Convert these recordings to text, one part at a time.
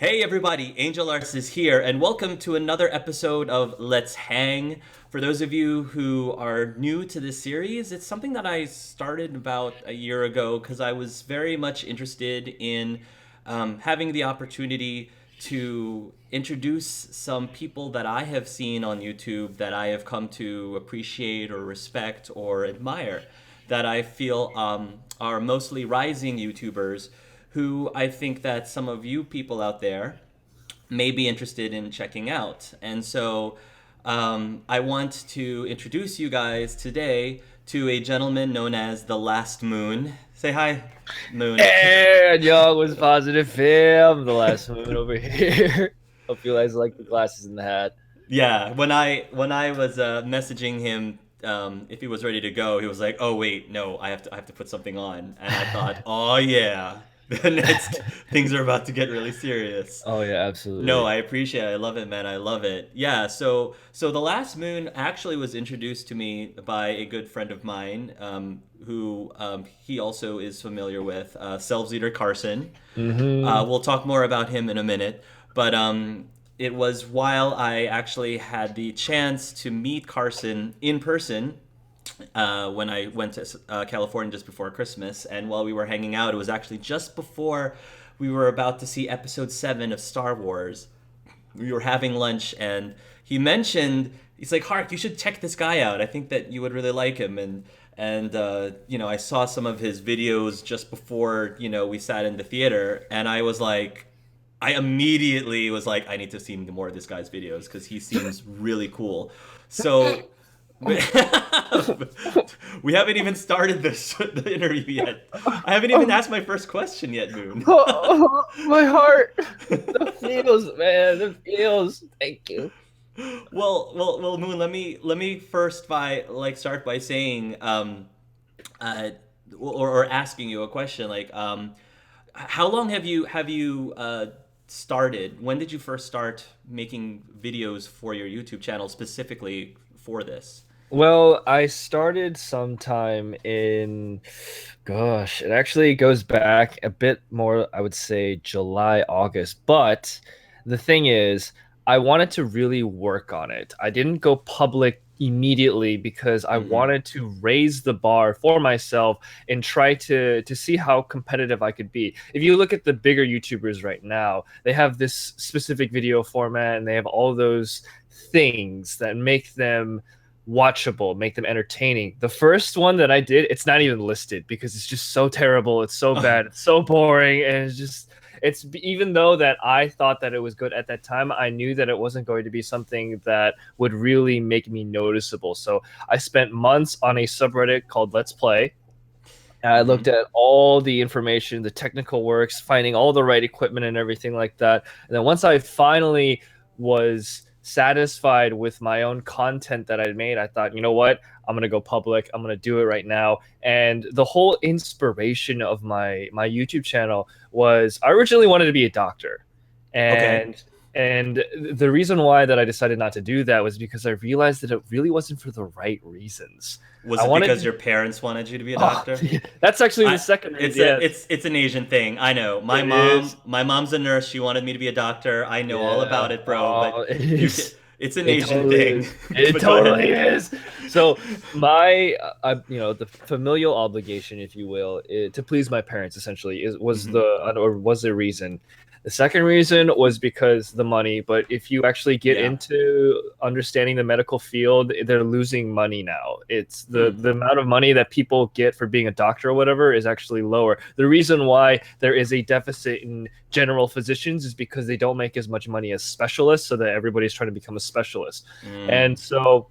Hey everybody, Angel Arts is here, and welcome to another episode of Let's Hang. For those of you who are new to this series, it's something that I started about a year ago because I was very much interested in having the opportunity to introduce some people that I have seen on YouTube that I have come to appreciate or respect or admire, that I feel are mostly rising YouTubers who I think that some of you people out there may be interested in checking out. And so I want to introduce you guys today to a gentleman known as TheLastMoon. Say hi, Moon. And y'all was positive film. The last moon over here. Hope you guys like the glasses in the hat. Yeah, when I was messaging him if he was ready to go, he was like, "Oh wait, no, I have to put something on." And I thought, "Oh yeah, the next things are about to get really serious." Oh yeah, No, absolutely. I appreciate it. I love it, man. I love it. Yeah, so The Last Moon actually was introduced to me by a good friend of mine, who he also is familiar with, Selves Eater Carson. Mm-hmm. We'll talk more about him in a minute, but it was while I actually had the chance to meet Carson in person when I went to California just before Christmas, and while we were hanging out, it was actually just before we were about to see Episode 7 of Star Wars. We were having lunch, and he mentioned, he's like, "Hark, you should check this guy out. I think that you would really like him." And I saw some of his videos just before we sat in the theater, and I immediately was like, I need to see more of this guy's videos because he seems really cool. So we haven't even started the interview yet. I haven't even Oh, asked my first question yet, Moon. my heart. The feels, man. The feels. Thank you. Well, Moon. Let me first start by saying uh, or asking you a question how long have you started? When did you first start making videos for your YouTube channel specifically for this? Well, I started sometime in, gosh, it actually goes back a bit more, I would say July, August. But the thing is, I wanted to really work on it. I didn't go public immediately because I Mm-hmm. wanted to raise the bar for myself and try to see how competitive I could be. If you look at the bigger YouTubers right now, they have this specific video format and they have all those things that make them watchable, make them entertaining. The first one that I did, it's not even listed because it's just so terrible, it's so bad, it's so boring, and it's even though that I thought that it was good at that time, I knew that it wasn't going to be something that would really make me noticeable. So I spent months on a subreddit called Let's Play. I looked Mm-hmm. at all the information, the technical works, finding all the right equipment and everything like that. And then once I finally was satisfied with my own content that I'd made, I thought, you know what? I'm gonna go public. I'm gonna do it right now. And the whole inspiration of my YouTube channel was I originally wanted to be a doctor, Okay. and the reason why that I decided not to do that was because I realized that it really wasn't for the right reasons. Was I it wanted because to. your parents wanted you to be a Oh, doctor? that's actually the I second it's reason. a Yes, it's an Asian thing. I know. My it mom is. my mom's a nurse. She wanted me to be a doctor. I know all Yeah. about it, bro, but Oh, it you can is. it's an It Asian totally thing. is. It But go ahead. totally is. So my, the familial obligation, if you will, to please my parents, essentially, Hmm. was the reason. The second reason was because the money. But if you actually get Yeah. into understanding the medical field, they're losing money now. It's Hmm. the amount of money that people get for being a doctor or whatever is actually lower. The reason why there is a deficit in general physicians is because they don't make as much money as specialists, so that everybody's trying to become a specialist. And Mm. so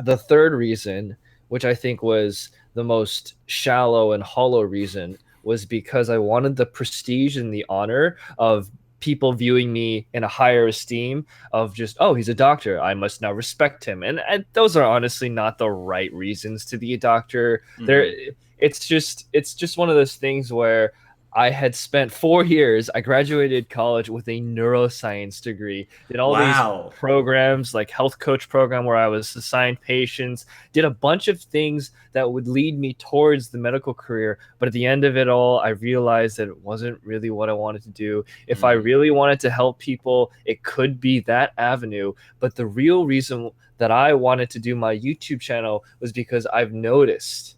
the third reason, which I think was the most shallow and hollow reason, was because I wanted the prestige and the honor of people viewing me in a higher esteem of just, oh, he's a doctor, I must now respect him. And those are honestly not the right reasons to be a doctor. There Hmm. it's just one of those things where I had spent 4 years. I graduated college with a neuroscience degree. Did all these Wow. programs like health coach program where I was assigned patients, did a bunch of things that would lead me towards the medical career. But at the end of it all, I realized that it wasn't really what I wanted to do. If I Mm, really wanted to help people, it could be that avenue. But the real reason that I wanted to do my YouTube channel was because I've noticed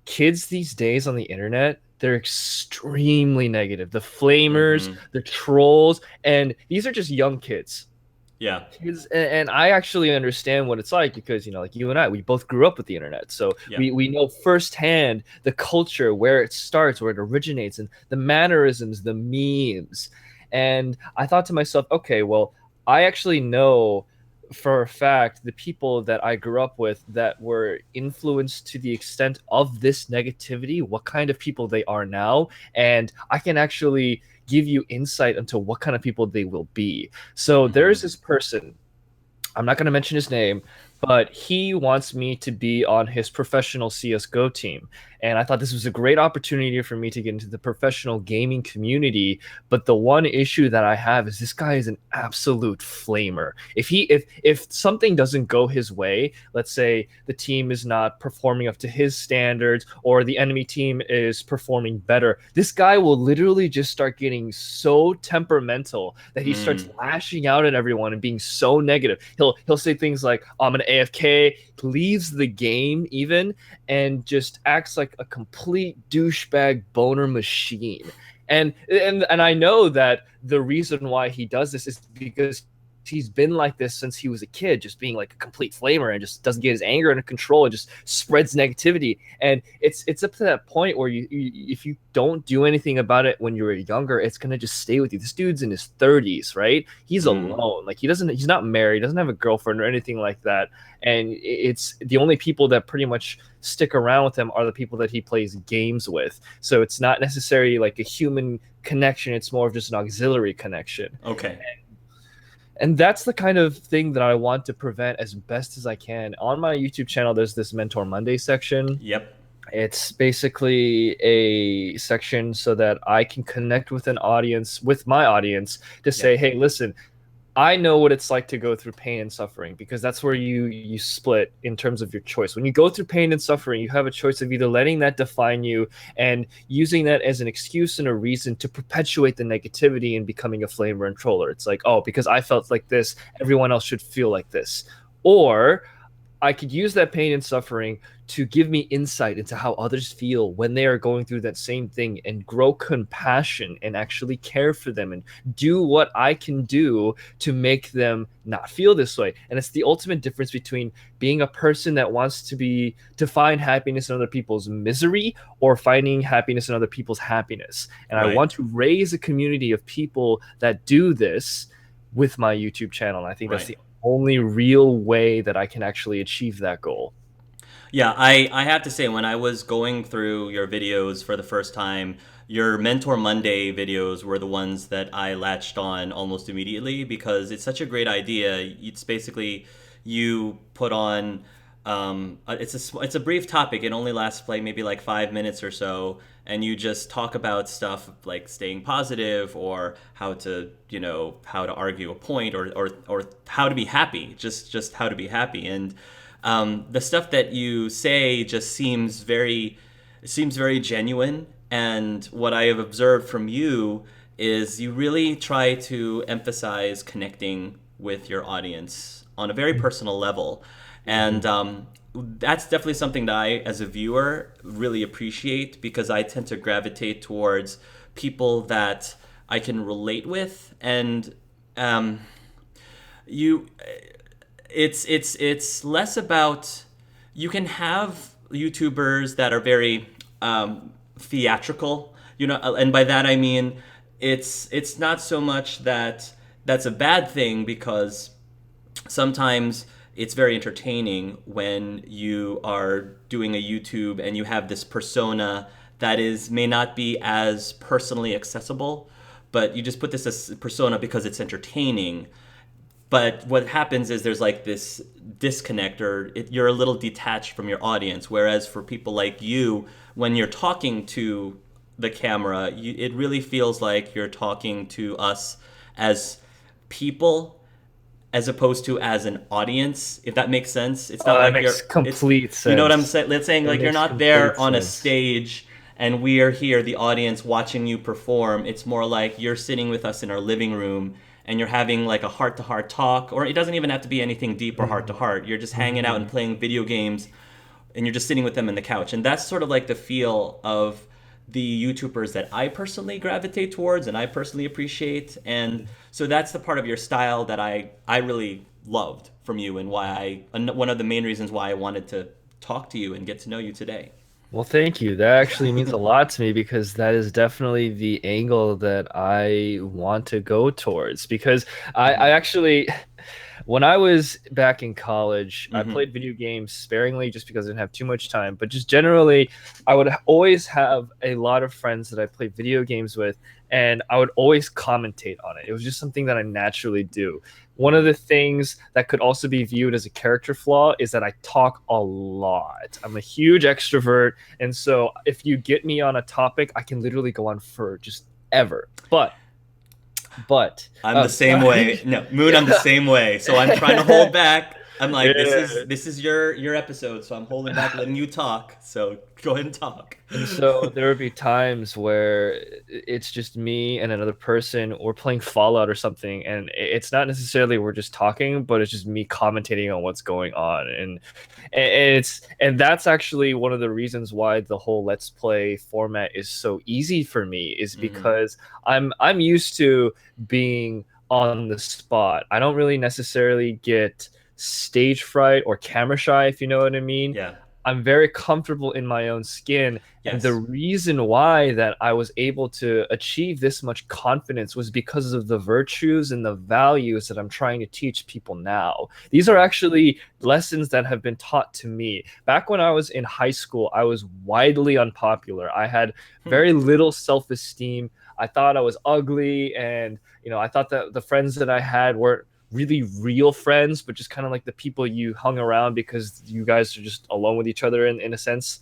kids these days on the internet, they're extremely negative. The flamers, mm-hmm. the trolls, and these are just young kids. Yeah. Kids, and I actually understand what it's like because like you and I, we both grew up with the internet, so Yeah. we know firsthand the culture, where it starts, where it originates, and the mannerisms, the memes. And I thought to myself, okay, well, I actually know for a fact the people that I grew up with that were influenced to the extent of this negativity, what kind of people they are now, and I can actually give you insight into what kind of people they will be. So Mm-hmm. there's this person, I'm not going to mention his name, but he wants me to be on his professional CSGO team. And I thought this was a great opportunity for me to get into the professional gaming community. But the one issue that I have is this guy is an absolute flamer. If something doesn't go his way, let's say the team is not performing up to his standards or the enemy team is performing better, this guy will literally just start getting so temperamental that he starts Mm, lashing out at everyone and being so negative. He'll say things like, "I'm an AFK," leaves the game even, and just acts like a complete douchebag boner machine. And I know that the reason why he does this is because he's been like this since he was a kid, just being like a complete flamer and just doesn't get his anger under control and just spreads negativity. And it's up to that point where if you don't do anything about it when you were younger, it's gonna just stay with you. This dude's in his 30s, right? He's mm. alone. Like he's not married, doesn't have a girlfriend or anything like that. And it's the only people that pretty much stick around with him are the people that he plays games with. So it's not necessarily like a human connection, it's more of just an auxiliary connection. Okay. And that's the kind of thing that I want to prevent as best as I can. On my YouTube channel, there's this Mentor Monday section. Yep. It's basically a section so that I can connect with an audience, with my audience, to Yep. say, hey, listen, I know what it's like to go through pain and suffering, because that's where you split in terms of your choice. When you go through pain and suffering, you have a choice of either letting that define you and using that as an excuse and a reason to perpetuate the negativity and becoming a flamer and troller. It's like, oh, because I felt like this, everyone else should feel like this. Or I could use that pain and suffering to give me insight into how others feel when they are going through that same thing, and grow compassion and actually care for them and do what I can do to make them not feel this way. And it's the ultimate difference between being a person that wants to find happiness in other people's misery or finding happiness in other people's happiness. And I Right. want to raise a community of people that do this with my YouTube channel. And I think that's Right. the only real way that I can actually achieve that goal. Yeah, I have to say, when I was going through your videos for the first time, your Mentor Monday videos were the ones that I latched on almost immediately because it's such a great idea. It's basically you put on it's a brief topic. It only lasts like maybe like 5 minutes or so, and you just talk about stuff like staying positive or how to how to argue a point or how to be happy. Just how to be happy. And the stuff that you say just seems very genuine. And what I have observed from you is you really try to emphasize connecting with your audience on a very personal level. And Mhm. that's definitely something that I, as a viewer, really appreciate because I tend to gravitate towards people that I can relate with. And um, you it's less about, you can have YouTubers that are very theatrical, and by that I mean it's not so much that that's a bad thing, because sometimes it's very entertaining when you are doing a YouTube and you have this persona that is may not be as personally accessible, but you just put this as persona because it's entertaining. But what happens is there's like this disconnect, or you're a little detached from your audience. Whereas for people like you, when you're talking to the camera, it really feels like you're talking to us as people as opposed to as an audience, if that makes sense. It's not Oh, that like makes it's, complete you know what I'm sense. saying? Let's saying That like you're makes not complete there on a sense. stage and we are here, the audience, watching you perform. It's more like you're sitting with us in our living room and you're having like a heart to heart talk, or it doesn't even have to be anything deep or heart to Mhm. heart. You're just hanging out and Mhm. playing video games and you're just sitting with them on the couch. And that's sort of like the feel of the YouTubers that I personally gravitate towards and I personally appreciate. And so that's the part of your style that I really loved from you and one of the main reasons why I wanted to talk to you and get to know you today. Well, thank you. That actually means a lot to me because that is definitely the angle that I want to go towards. Because I Hmm. actually, when I was back in college, I Hmm. played video games sparingly just because I didn't have too much time. But just generally, I would always have a lot of friends that I played video games with, and I would always commentate on it. It was just something that I naturally do. One of Hmm. the things that could also be viewed as a character flaw is that I talk a lot. I'm a huge extrovert, and so if you get me on a topic, I can literally go on for just ever. But I'm the same way. sorry. No, Moon, I'm the Yeah. same way. So I'm trying to hold back. I'm like, this Yeah. is this is your episode, so I'm holding back, letting you talk. So go ahead and talk. And so there would be times where it's just me and another person. We're playing Fallout or something, and it's not necessarily we're just talking, but it's just me commentating on what's going on. And that's actually one of the reasons why the whole Let's Play format is so easy for me, is Hmm. because I'm used to being on the spot. I don't really necessarily get stage fright or camera shy, if you know what I mean. Yeah. I'm very comfortable in my own skin. And the Yes. reason why that I was able to achieve this much confidence was because of the virtues and the values that I'm trying to teach people now. These are Hmm. actually lessons that have been taught to me. Back when I was in high school, I was widely unpopular. I had Hmm. very little self-esteem. I thought I was ugly, and I thought that the friends that I had weren't really real friends, but just kind of like the people you hung around because you guys are just alone with each other in a sense.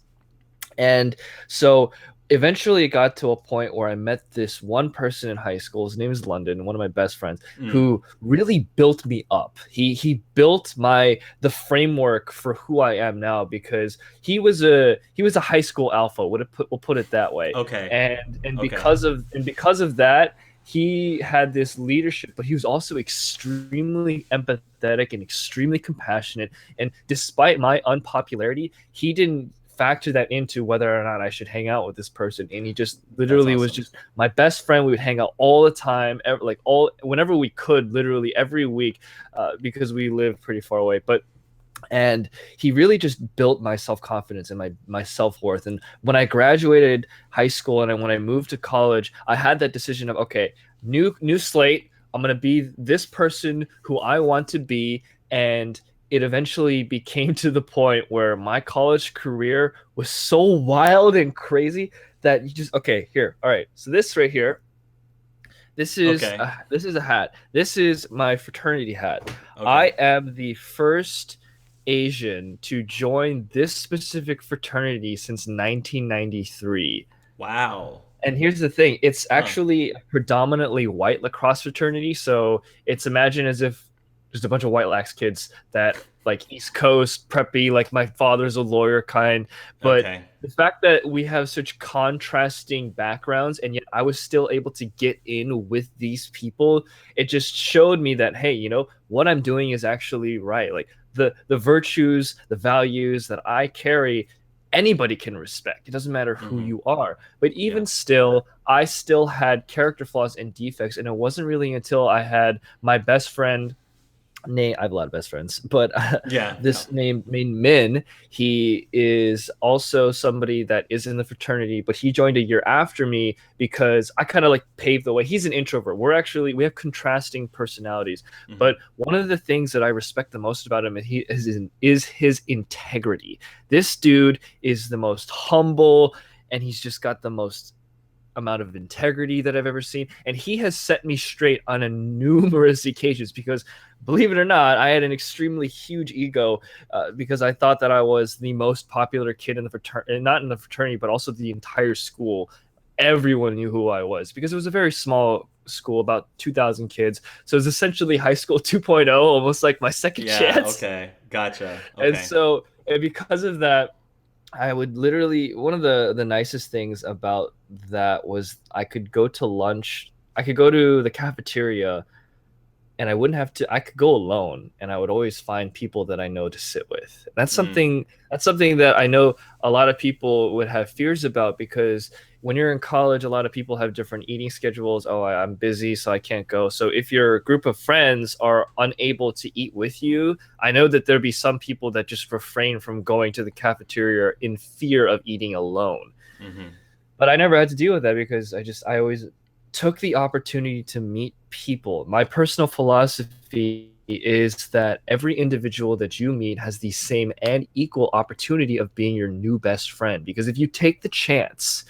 And so eventually it got to a point where I met this one person in high school. His name is London, one of my best friends, Hmm. who really built me up. He built the framework for who I am now, because he was a high school alpha. We'll put it that way. Okay. And Okay. because of that, he had this leadership, but he was also extremely empathetic and extremely compassionate. And despite my unpopularity, he didn't factor that into whether or not I should hang out with this person. And he just That's literally was awesome. just my best friend. We would hang out all the time, like all whenever we could, literally every week, because we live pretty far away. And he really just built my self-confidence and my self-worth. And when I graduated high school and when I moved to college, I had that decision of, okay, new slate. I'm going to be this person who I want to be. And it eventually became to the point where my college career was so wild and crazy that you just, okay, here, all right, so this right here, Okay. this is a hat. This is my fraternity hat. I Okay. am the first Asian to join this specific fraternity since 1993. Wow. And here's the thing, it's Huh. actually a predominantly white lacrosse fraternity. So it's imagine as if just a bunch of white lax kids that like East Coast preppy, like my father's a lawyer kind. But Okay. the fact that we have such contrasting backgrounds and yet I was still able to get in with these people, it just showed me that, hey, what I'm doing is actually right. Like the virtues, the values that I carry, anybody can respect. It doesn't matter who Hmm. you are. But Yeah. even still, I still had character flaws and defects. And it wasn't really until I had my best friend, I have a lot of best friends, but Yeah. No. this named Min, he is also somebody that is in the fraternity, but he joined a year after me because I kind of like paved the way. He's an introvert. We have contrasting personalities, Hmm. but one of the things that I respect the most about him is his integrity. This dude is the most humble, and he's just got the most amount of integrity that I've ever seen. And he has set me straight on a numerous occasions because, believe it or not, I had an extremely huge ego because I thought that I was the most popular kid in the fraternity, not in the fraternity, but also the entire school. everyone knew who I was because it was a very small school, about 2,000 kids. So it was essentially high school 2.0, almost like my second Yeah, chance. okay. Gotcha. And Okay. so, and because of that, I would literally, one of the nicest things about that was I could go to lunch. I could go to the cafeteria and I wouldn't have to, I could go alone and I would always find people that I know to sit with. Mm, That's something that I know a lot of people would have fears about because when you're in college, a lot of people have different eating schedules. Oh, I'm busy, so I can't go. So if your group of friends are unable to eat with you, I know that there'd be some people that just refrain from going to the cafeteria in fear of eating alone. mm-hmm. But I never had to deal with that because I always took the opportunity to meet people. My personal philosophy is that every individual that you meet has the same and equal opportunity of being your new best friend. Because if you take the chance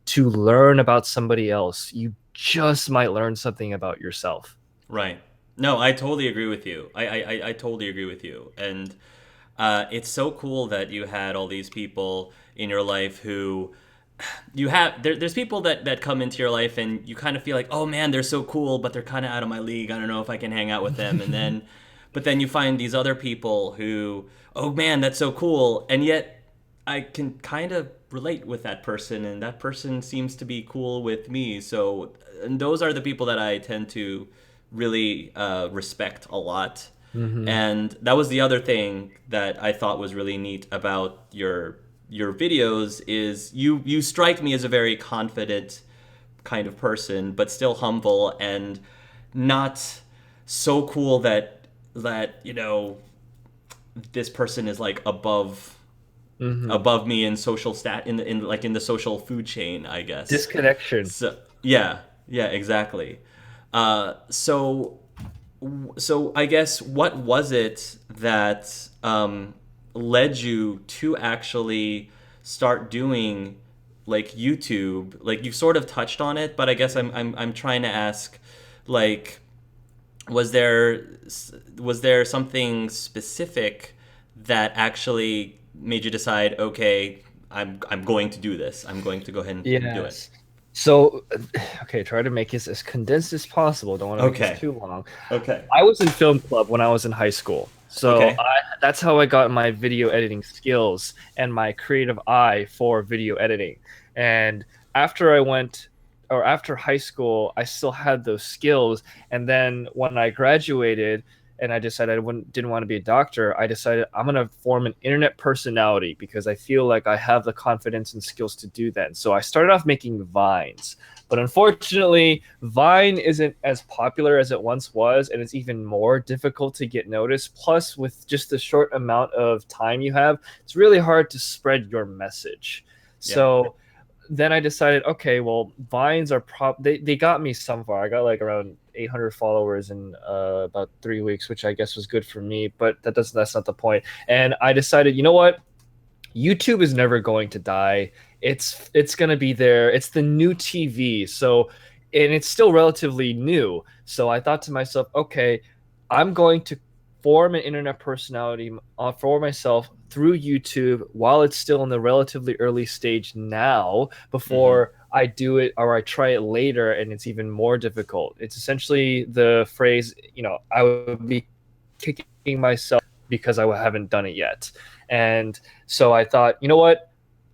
to learn about somebody else, you just might learn something about yourself. Right. No, I totally agree with you. I totally agree with you. And it's so cool that you had all these people in your life who there's people that come into your life and you kind of feel like, oh man, they're so cool, but they're kind of out of my league. I don't know if I can hang out with them. And then, but then you find these other people who, oh man, that's so cool. And yet I can kind of relate with that person, and that person seems to be cool with me. So, and those are the people that I tend to really respect a lot. Mm-hmm. And that was the other thing that I thought was really neat about your videos is you strike me as a very confident kind of person, but still humble and not so cool that this person is like Mm-hmm. above me in social stat in like in the social food chain, I guess. Disconnection. So yeah, yeah, exactly. So I guess what was it that led you to actually start doing like YouTube? Like you sort of touched on it, but I guess I'm trying to ask, like, was there was there something specific that actually made you decide, okay, I'm going to do this. I'm going to go ahead and do it. Yes. So, okay, try to make this as condensed as possible. Don't want to make this Okay. too long. Okay. I was in film club when I was in high school. So Okay. that's how I got my video editing skills and my creative eye for video editing. And after I went, or after high school, I still had those skills. And then when I graduated and I decided didn't want to be a doctor, I decided I'm going to form an internet personality because I feel like I have the confidence and skills to do that. So I started off making vines. But unfortunately, Vine isn't as popular as it once was, and it's even more difficult to get noticed. Plus, with just the short amount of time you have, it's really hard to spread your message. Yeah. So then I decided, okay, well, Vines are they got me some far. I got like around 800 followers in about 3 weeks, which I guess was good for me. But that's not the point. And I decided, you know what? YouTube is never going to die. It's going to be there. It's the new TV. So and it's still relatively new. So I thought to myself, okay, I'm going to form an internet personality for myself through YouTube while it's still in the relatively early stage now Mm-hmm. before I do it or I try it later and it's even more difficult. It's essentially the phrase, I would be kicking myself because I haven't done it yet. And so I thought, you know what?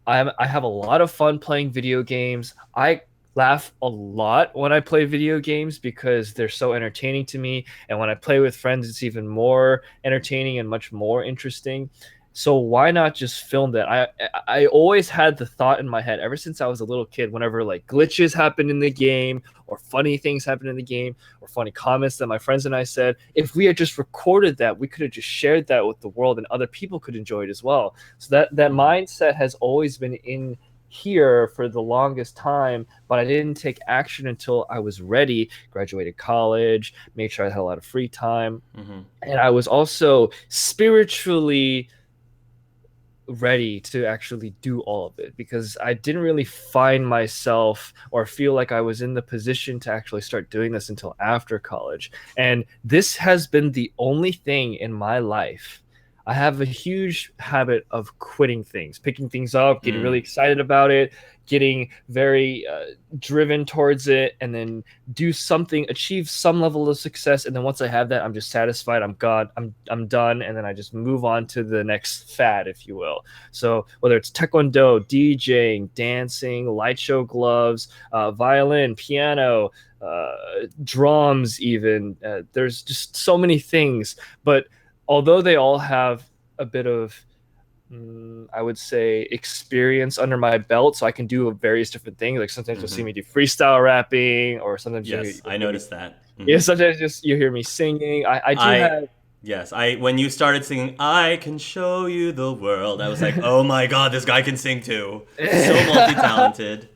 I have a lot of fun playing video games. I laugh a lot when I play video games because they're so entertaining to me. And when I play with friends, it's even more entertaining and much more interesting. So why not just film that? I always had the thought in my head ever since I was a little kid. Whenever like glitches happen in the game or funny things happen in the game or funny comments that my friends and I said, if we had just recorded that, we could have just shared that with the world and other people could enjoy it as well. So that Mm-hmm. mindset has always been in here for the longest time, but I didn't take action until I was ready, graduated college, made sure I had a lot of free time. Mm-hmm. And I was also spiritually ready to actually do all of it because I didn't really find myself or feel like I was in the position to actually start doing this until after college. And this has been the only thing in my life I have a huge habit of quitting things, picking things up, getting really Mm. excited about it, getting very driven towards it, and then do something, achieve some level of success, and then once I have that, I'm just satisfied. I'm done, and then I just move on to the next fad, if you will. So whether it's taekwondo, DJing, dancing, light show gloves, violin, piano, drums, even there's just so many things, but although they all have a bit of I would say experience under my belt, so I can do various different things. Like sometimes you'll see Hmm. me do freestyle rapping, or sometimes Yes, you'll I hear me. noticed that. Yeah, Hmm. sometimes just you hear me singing. I do I have. yes, I when you started singing "I Can Show You the World," I was like, "Oh my God, this guy can sing too! So multi-talented."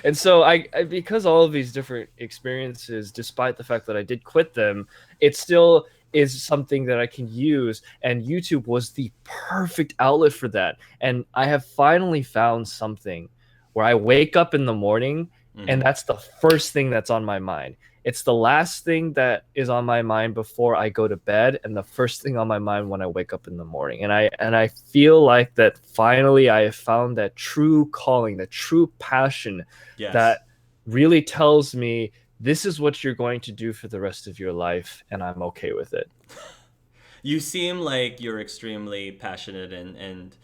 And so because all of these different experiences, despite the fact that I did quit them, it still is something that I can use. And YouTube was the perfect outlet for that. And I have finally found something where I wake up in the morning and Hmm. that's the first thing that's on my mind. It's the last thing that is on my mind before I go to bed, and the first thing on my mind when I wake up in the morning. And I feel like that finally I have found that true calling, that true passion Yes. that really tells me this is what you're going to do for the rest of your life, and I'm okay with it. You seem like you're extremely passionate and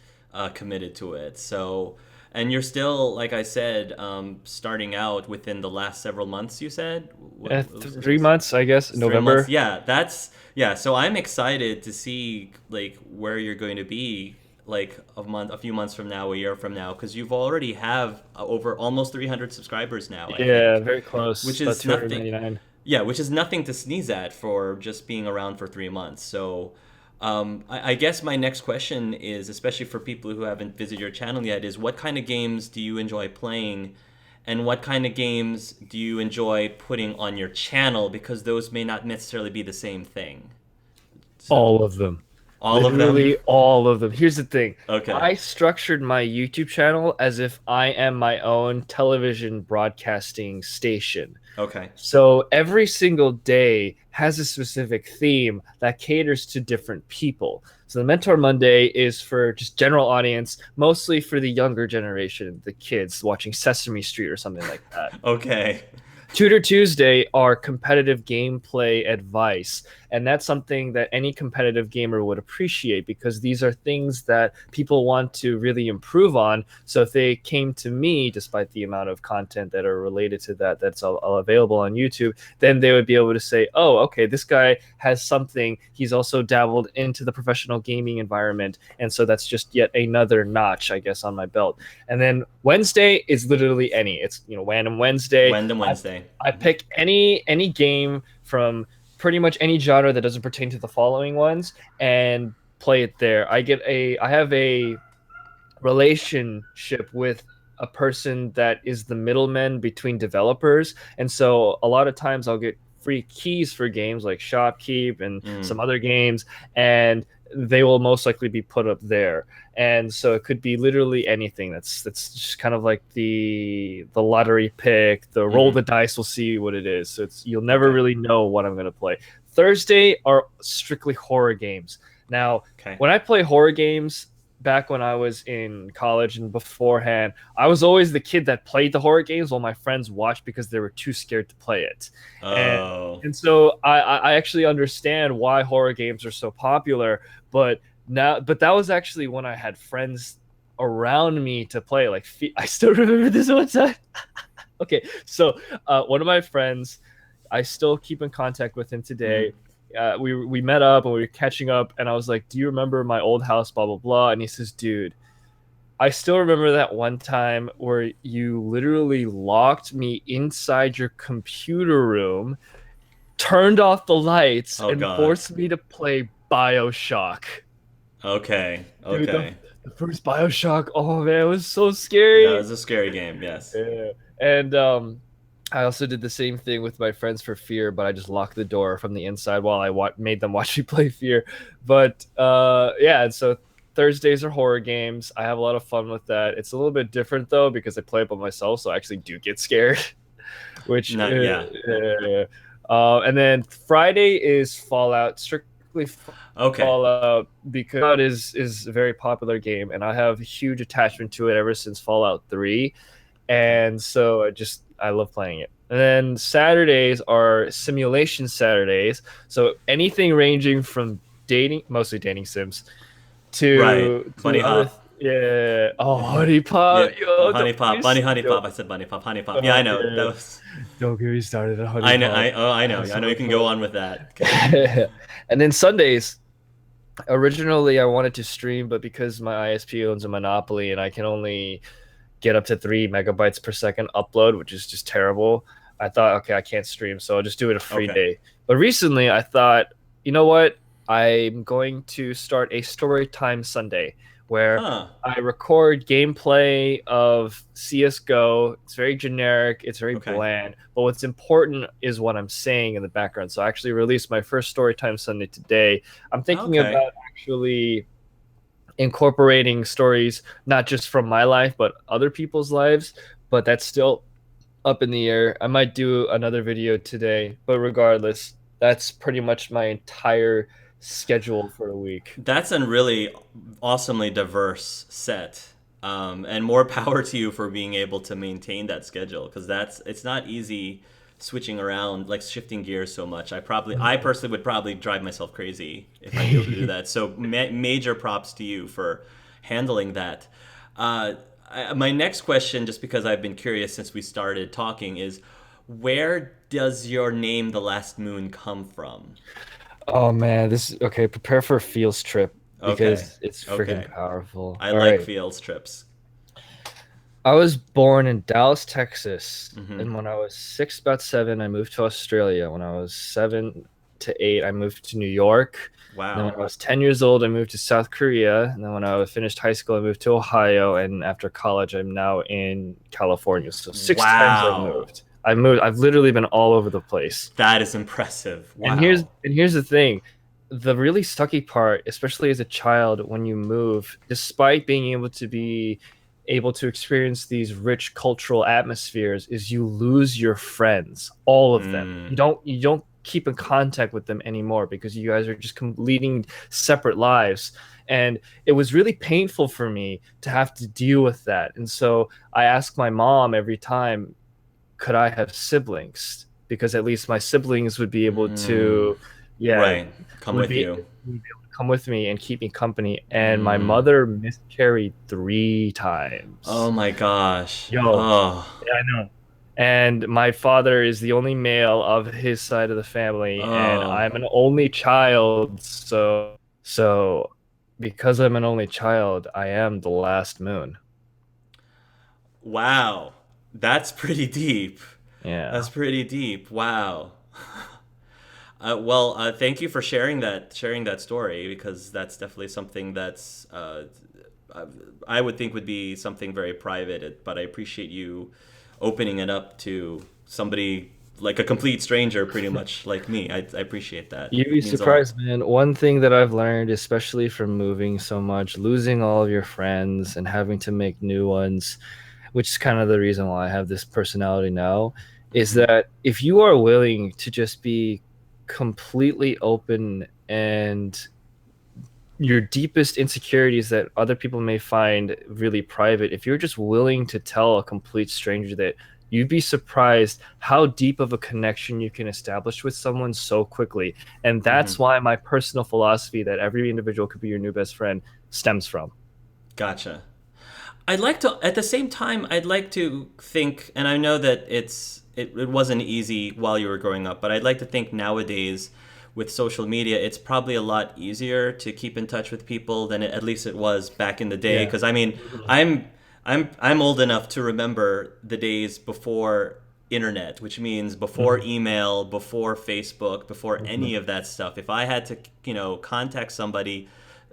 committed to it. So, and you're still, like I said, starting out within the last several months. You said what 3 months, I guess, it's 3 months. November. Yeah, that's yeah. So I'm excited to see like where you're going to be like a few months from now, a year from now, because you've already have over almost 300 subscribers now. I Yeah, think, very close, which about is nothing. 299. Yeah, which is nothing to sneeze at for just being around for 3 months. So, I guess my next question is, especially for people who haven't visited your channel yet, is what kind of games do you enjoy playing, and what kind of games do you enjoy putting on your channel? Because those may not necessarily be the same thing. So, All of them. all of them. Literally all of them. Here's the thing. Okay. I structured my YouTube channel as if I am my own television broadcasting station. Okay. So every single day has a specific theme that caters to different people. So the Mentor Monday is for just general audience, mostly for the younger generation, the kids watching Sesame Street or something like that. Okay. Tutor Tuesday are competitive gameplay advice. And that's something that any competitive gamer would appreciate because these are things that people want to really improve on. So if they came to me, despite the amount of content that are related to that that's all available on YouTube, then they would be able to say, oh, okay, this guy has something. He's also dabbled into the professional gaming environment. And so that's just yet another notch, I guess, on my belt. And then Wednesday is literally any. It's, Random Wednesday. Random I Wednesday. I pick any game from pretty much any genre that doesn't pertain to the following ones and play it there. I have a relationship with a person that is the middleman between developers, and so a lot of times I'll get free keys for games like Shopkeep and some Mm. other games, and they will most likely be put up there. And so it could be literally anything. That's just kind of like the lottery pick, the roll Mm-hmm. the dice. We'll see what it is. So you'll never Okay. really know what I'm going to play. Thursday are strictly horror games. Now, Okay. when I play horror games, back when I was in college and beforehand, I was always the kid that played the horror games while my friends watched because they were too scared to play it. And Oh. and so I actually understand why horror games are so popular, but that was actually when I had friends around me to play. Like I still remember this one time. Okay, so one of my friends, I still keep in contact with him Mm-hmm. today. We met up and we were catching up, and I was like, "Do you remember my old house?" Blah blah blah. And he says, "Dude, I still remember that one time where you literally locked me inside your computer room, turned off the lights, Oh and God. forced me to play Bioshock." Okay. Dude, Okay. the first Bioshock, oh man, it was so That scary. was a scary game. Yes. Yeah. And I also did the same thing with my friends for Fear, but I just locked the door from the inside while made them watch me play Fear. But yeah, and so Thursdays are horror games. I have a lot of fun with that. It's a little bit different though because I play it by myself, so I actually do get scared. Which Not. Yeah. and then Friday is Fallout, strictly Okay. Fallout because Fallout is a very popular game, and I have a huge attachment to it ever since Fallout 3, Okay. and so I love playing it. And then Saturdays are simulation Saturdays, so anything ranging from dating, mostly dating sims, Right. to Bunny other hop. yeah. Oh, Honey Pop, Yeah. yo, Honey pop. Honey don't pop. I said bunny pop. Honey pop. Yeah, I oh know. That yeah, was. don't get me started on Honey I know. Pop. I know. That's I know. You so can go on funny. with that. Okay. And then Sundays, originally I wanted to stream, but because my ISP owns a monopoly and I can only get up to 3 megabytes per second upload, which is just terrible, I thought, okay, I can't stream, so I'll just do it a free Okay. day. But recently I thought, you know what? I'm going to start a story time Sunday where Huh. I record gameplay of CSGO. It's very generic, it's very Okay. bland, but what's important is what I'm saying in the background. So I actually released my first story time Sunday today. I'm thinking Okay. about actually incorporating stories not just from my life but other people's lives, but that's still up in the air. I might do another video today, but regardless, that's pretty much my entire schedule for a week. That's a really awesomely diverse set. And more power to you for being able to maintain that schedule because it's not easy switching around, like shifting gears so much. I personally would probably drive myself crazy if I'd be able to do that. So major props to you for handling that. My next question, just because I've been curious since we started talking, is where does your name, The Last Moon, come from? Oh man, this is okay. Prepare for a fields trip Okay. because it's freaking Okay. powerful. I All like right. fields trips. I was born in Dallas, Texas, Hmm. and when I was six, about seven, I moved to Australia. When I was 7 to 8, I moved to New York. And then when Wow. I was 10 years old, I moved to South Korea. And then when I finished high school, I moved to Ohio. And after college, I'm now in California. So 6 times I Wow. moved. I've literally been all over the place. That is impressive. And here's Wow. and here's the thing. The really sucky part, especially as a child, when you move, despite being able to experience these rich cultural atmospheres, is you lose your friends, all of them. Mm. You don't keep in contact with them anymore because you guys are just leading separate lives. And it was really painful for me to have to deal with that. And so I ask my mom every time, could I have siblings? Because at least my siblings would be able Mm. to, yeah, Right. Come with you. would be able to come with me and keep me company. And my Mm. mother miscarried 3 times. Oh my gosh. Yo, Oh. yeah, I know. And my father is the only male of his side of the family, and Oh. I'm an only child. So because I'm an only child, I am the last moon. Wow. That's pretty deep. That's Yeah. pretty deep. Wow. Thank you for sharing that story because that's definitely something that's I would think would be something very private. But I appreciate you opening it up to somebody like a complete stranger, pretty much like me. I appreciate that. You'd be It means a lot. surprised, man. One thing that I've learned, especially from moving so much, losing all of your friends and having to make new ones, which is kind of the reason why I have this personality now, is Hmm. that if you are willing to just be completely open and your deepest insecurities that other people may find really private, if you're just willing to tell a complete stranger that, you'd be surprised how deep of a connection you can establish with someone so quickly. And Hmm. that's why my personal philosophy that every individual could be your new best friend stems from. Gotcha. I'd like to, at the same time, I'd like to think, and I know that it wasn't easy while you were growing up, but I'd like to think nowadays with social media, it's probably a lot easier to keep in touch with people than at least it was back in the day. Yeah. Because I mean, Mhm. I'm old enough to remember the days before internet, which means before Mhm. email, before Facebook, before any Mhm. of that stuff. If I had to, contact somebody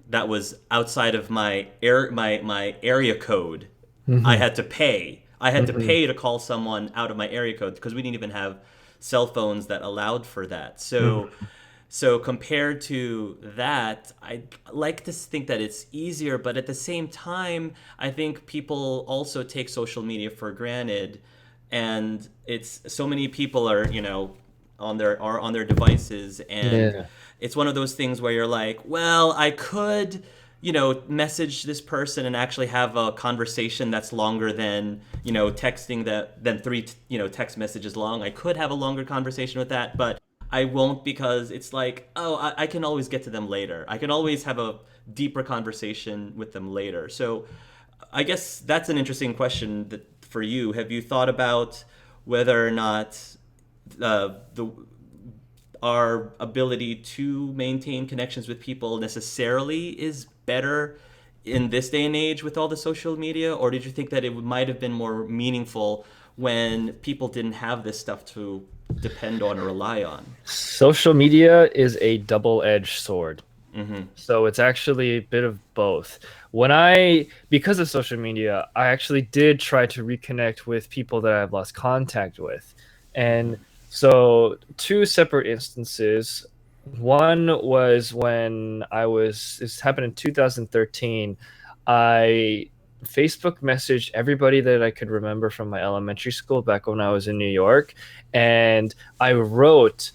that was outside of my area code, I Mhm. had to pay. I had to Mhm. pay to call someone out of my area code because we didn't even have cell phones that allowed for that. Mhm. So compared to that, I like to think that it's easier, but at the same time, I think people also take social media for granted, and it's so many people are on their devices, and Yeah. it's one of those things where you're like, well, I could, message this person and actually have a conversation that's longer than, texting than three, text messages long. I could have a longer conversation with that, but I won't, because it's like, oh, I can always get to them later. I can always have a deeper conversation with them later. So I guess that's an interesting question for you. Have you thought about whether or not the our ability to maintain connections with people necessarily is better in this day and age with all the social media, or did you think that it might have been more meaningful when people didn't have this stuff to depend on or rely on? Social media is a double-edged sword. Mm-hmm. So it's actually a bit of both. Because of social media, I actually did try to reconnect with people that I've lost contact with. And so, two separate instances. One was this happened in 2013. I Facebook messaged everybody that I could remember from my elementary school back when I was in New York. And I wrote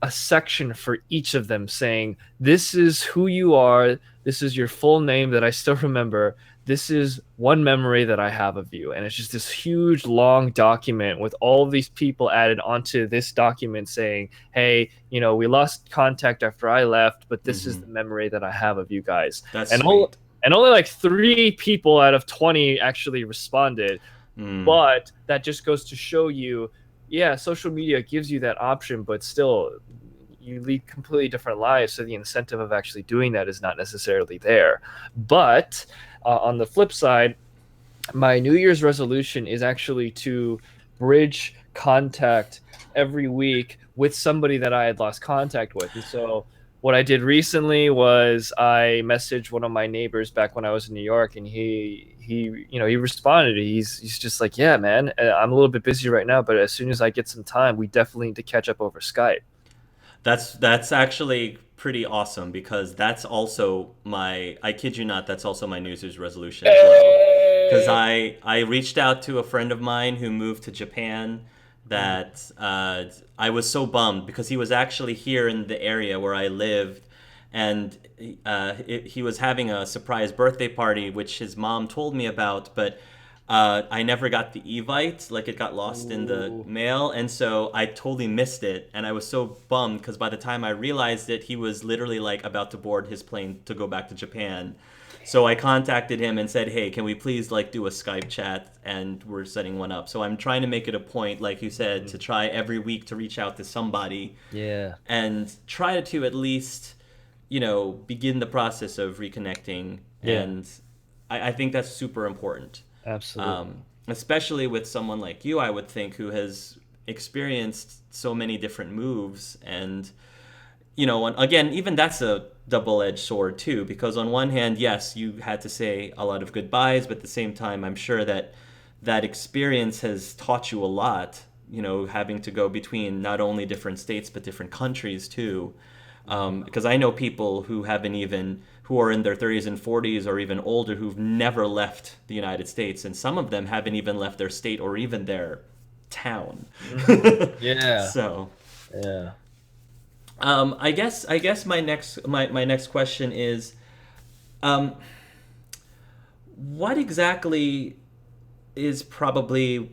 a section for each of them saying, this is who you are. This is your full name that I still remember. This is one memory that I have of you. And it's just this huge, long document with all of these people added onto this document saying, hey, we lost contact after I left, but this is Mm-hmm. the memory that I have of you guys. That's And all, sweet. and only like 3 people out of 20 actually responded. Mm. But that just goes to show you, yeah, social media gives you that option, but still, you lead completely different lives. So the incentive of actually doing that is not necessarily there. But on the flip side, my New Year's resolution is actually to bridge contact every week with somebody that I had lost contact with. And so what I did recently was I messaged one of my neighbors back when I was in New York, and he responded. He's just like, yeah, man, I'm a little bit busy right now, but as soon as I get some time, we definitely need to catch up over Skype. That's actually pretty awesome, because that's also my, I kid you not, that's also my New Year's resolution as well. Because Hey! I reached out to a friend of mine who moved to Japan, Mm. that I was so bummed because he was actually here in the area where I lived, and he was having a surprise birthday party, which his mom told me about, but I never got the Evite. Like, it got lost in the Ooh. mail, and so I totally missed it. And I was so bummed because by the time I realized it, he was literally like about to board his plane to go back to Japan. So I contacted him and said, "Hey, can we please like do a Skype chat?" And we're setting one up. So I'm trying to make it a point, like you said, Mm. to try every week to reach out to somebody Yeah, and try to at least, begin the process of reconnecting. yeah, And I think that's super important, absolutely. especially with someone like you, I would think, who has experienced so many different moves. And, and again, even that's a double edged sword, too, because on one hand, yes, you had to say a lot of goodbyes, but at the same time, I'm sure that that experience has taught you a lot, having to go between not only different states, but different countries, too. Because I know people who are in their 30s and 40s or even older, who've never left the United States, and some of them haven't even left their state or even their town. Hmm. Yeah, So, yeah. I guess my next question is, um, what exactly is probably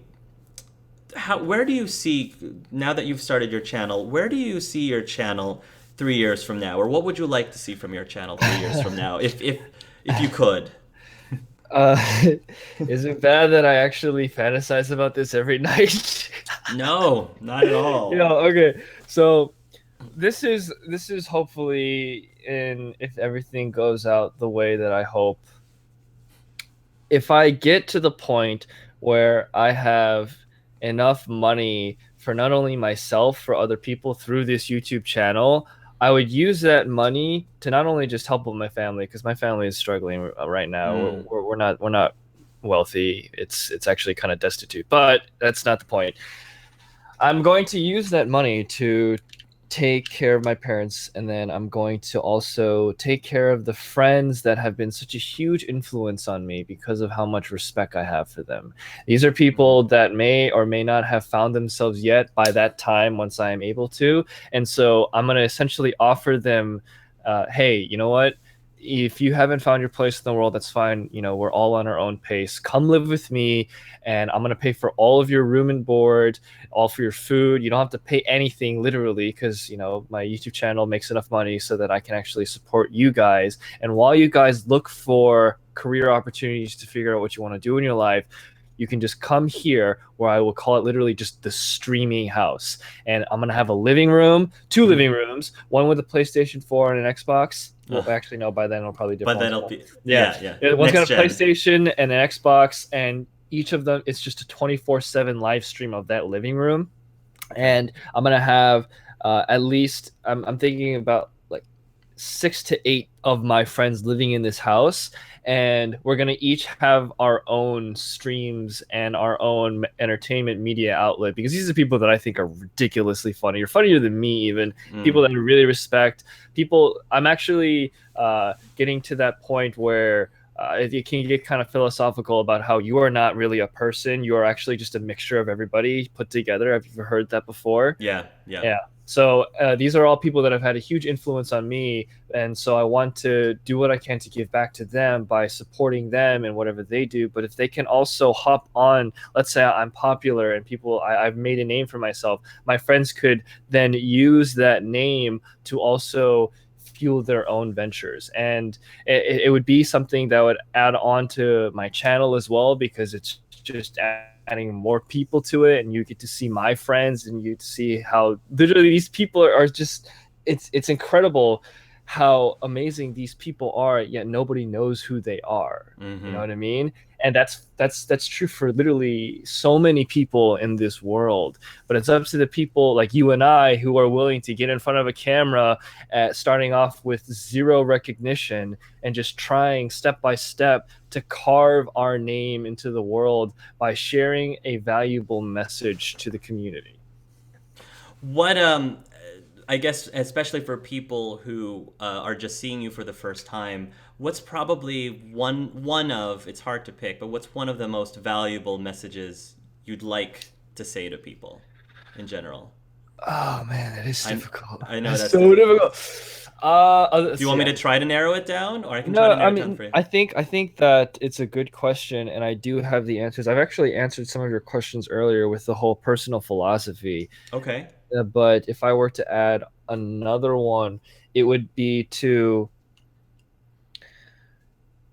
where do you see, now that you've started your channel, where do you see your channel 3 years from now, or what would you like to see from your channel 3 years from now, if you could? Uh, is it bad that I actually fantasize about this every night? No, not at all. Okay. So this is hopefully, in if everything goes out the way that I hope, if I get to the point where I have enough money for not only myself, for other people through this YouTube channel, I would use that money to not only just help with my family, because my family is struggling right now. Mm, We're not wealthy. It's actually kind of destitute, but that's not the point. I'm going to use that money to take care of my parents, and then I'm going to also take care of the friends that have been such a huge influence on me because of how much respect I have for them. These are Mhm. people that may or may not have found themselves yet by that time once I am able to. And so I'm going to essentially offer them, hey, you know what? If you haven't found your place in the world, that's fine. You know, we're all on our own pace. Come live with me, and I'm going to pay for all of your room and board, all for your food. You don't have to pay anything literally because, you know, my YouTube channel makes enough money so that I can actually support you guys. And while you guys look for career opportunities to figure out what you want to do in your life, you can just come here where I will call it literally just the streaming house. And I'm going to have a living room, two Mhm. living rooms, one with a PlayStation 4 and an Xbox. Well, Ugh. actually, no, by then it'll probably But different then ones. it'll Well, be yeah. yeah, yeah. One's Next got a gen. PlayStation and an Xbox, and each of them, it's just a 24/7 live stream of that living room. Okay. And I'm gonna have at least I'm thinking about like 6 to 8 of my friends living in this house, and we're gonna each have our own streams and our own entertainment media outlet because these are people that I think are ridiculously funny, or funnier than me even. Mm. People that I really respect. People I'm actually getting to that point where it can get kind of philosophical about how you are not really a person. You are actually just a mixture of everybody put together. Have you ever heard that before? Yeah, yeah. Yeah. So these are all people that have had a huge influence on me, and so I want to do what I can to give back to them by supporting them and whatever they do. But if they can also hop on, let's say I'm popular and I've made a name for myself, my friends could then use that name to also fuel their own ventures, and it would be something that would add on to my channel as well because it's just adding more people to it, and you get to see my friends and you see how literally these people are just it's incredible how amazing these people are, yet nobody knows who they are. You know Mm-hmm. what I mean? And that's true for literally so many people in this world. But it's up to the people like you and I who are willing to get in front of a camera starting off with zero recognition and just trying step by step to carve our name into the world by sharing a valuable message to the community. What I guess especially for people who are just seeing you for the first time, what's probably one of it's hard to pick, but what's one of the most valuable messages you'd like to say to people in general? Oh man, that is I difficult. I know That's that's so difficult. difficult. Do Let's you want see. me to try to narrow it down, or I can try No, to I narrow it down mean, for you? I think that it's a good question, and I do have the answers. I've actually answered some of your questions earlier with the whole personal philosophy. Okay. But if I were to add another one, it would be to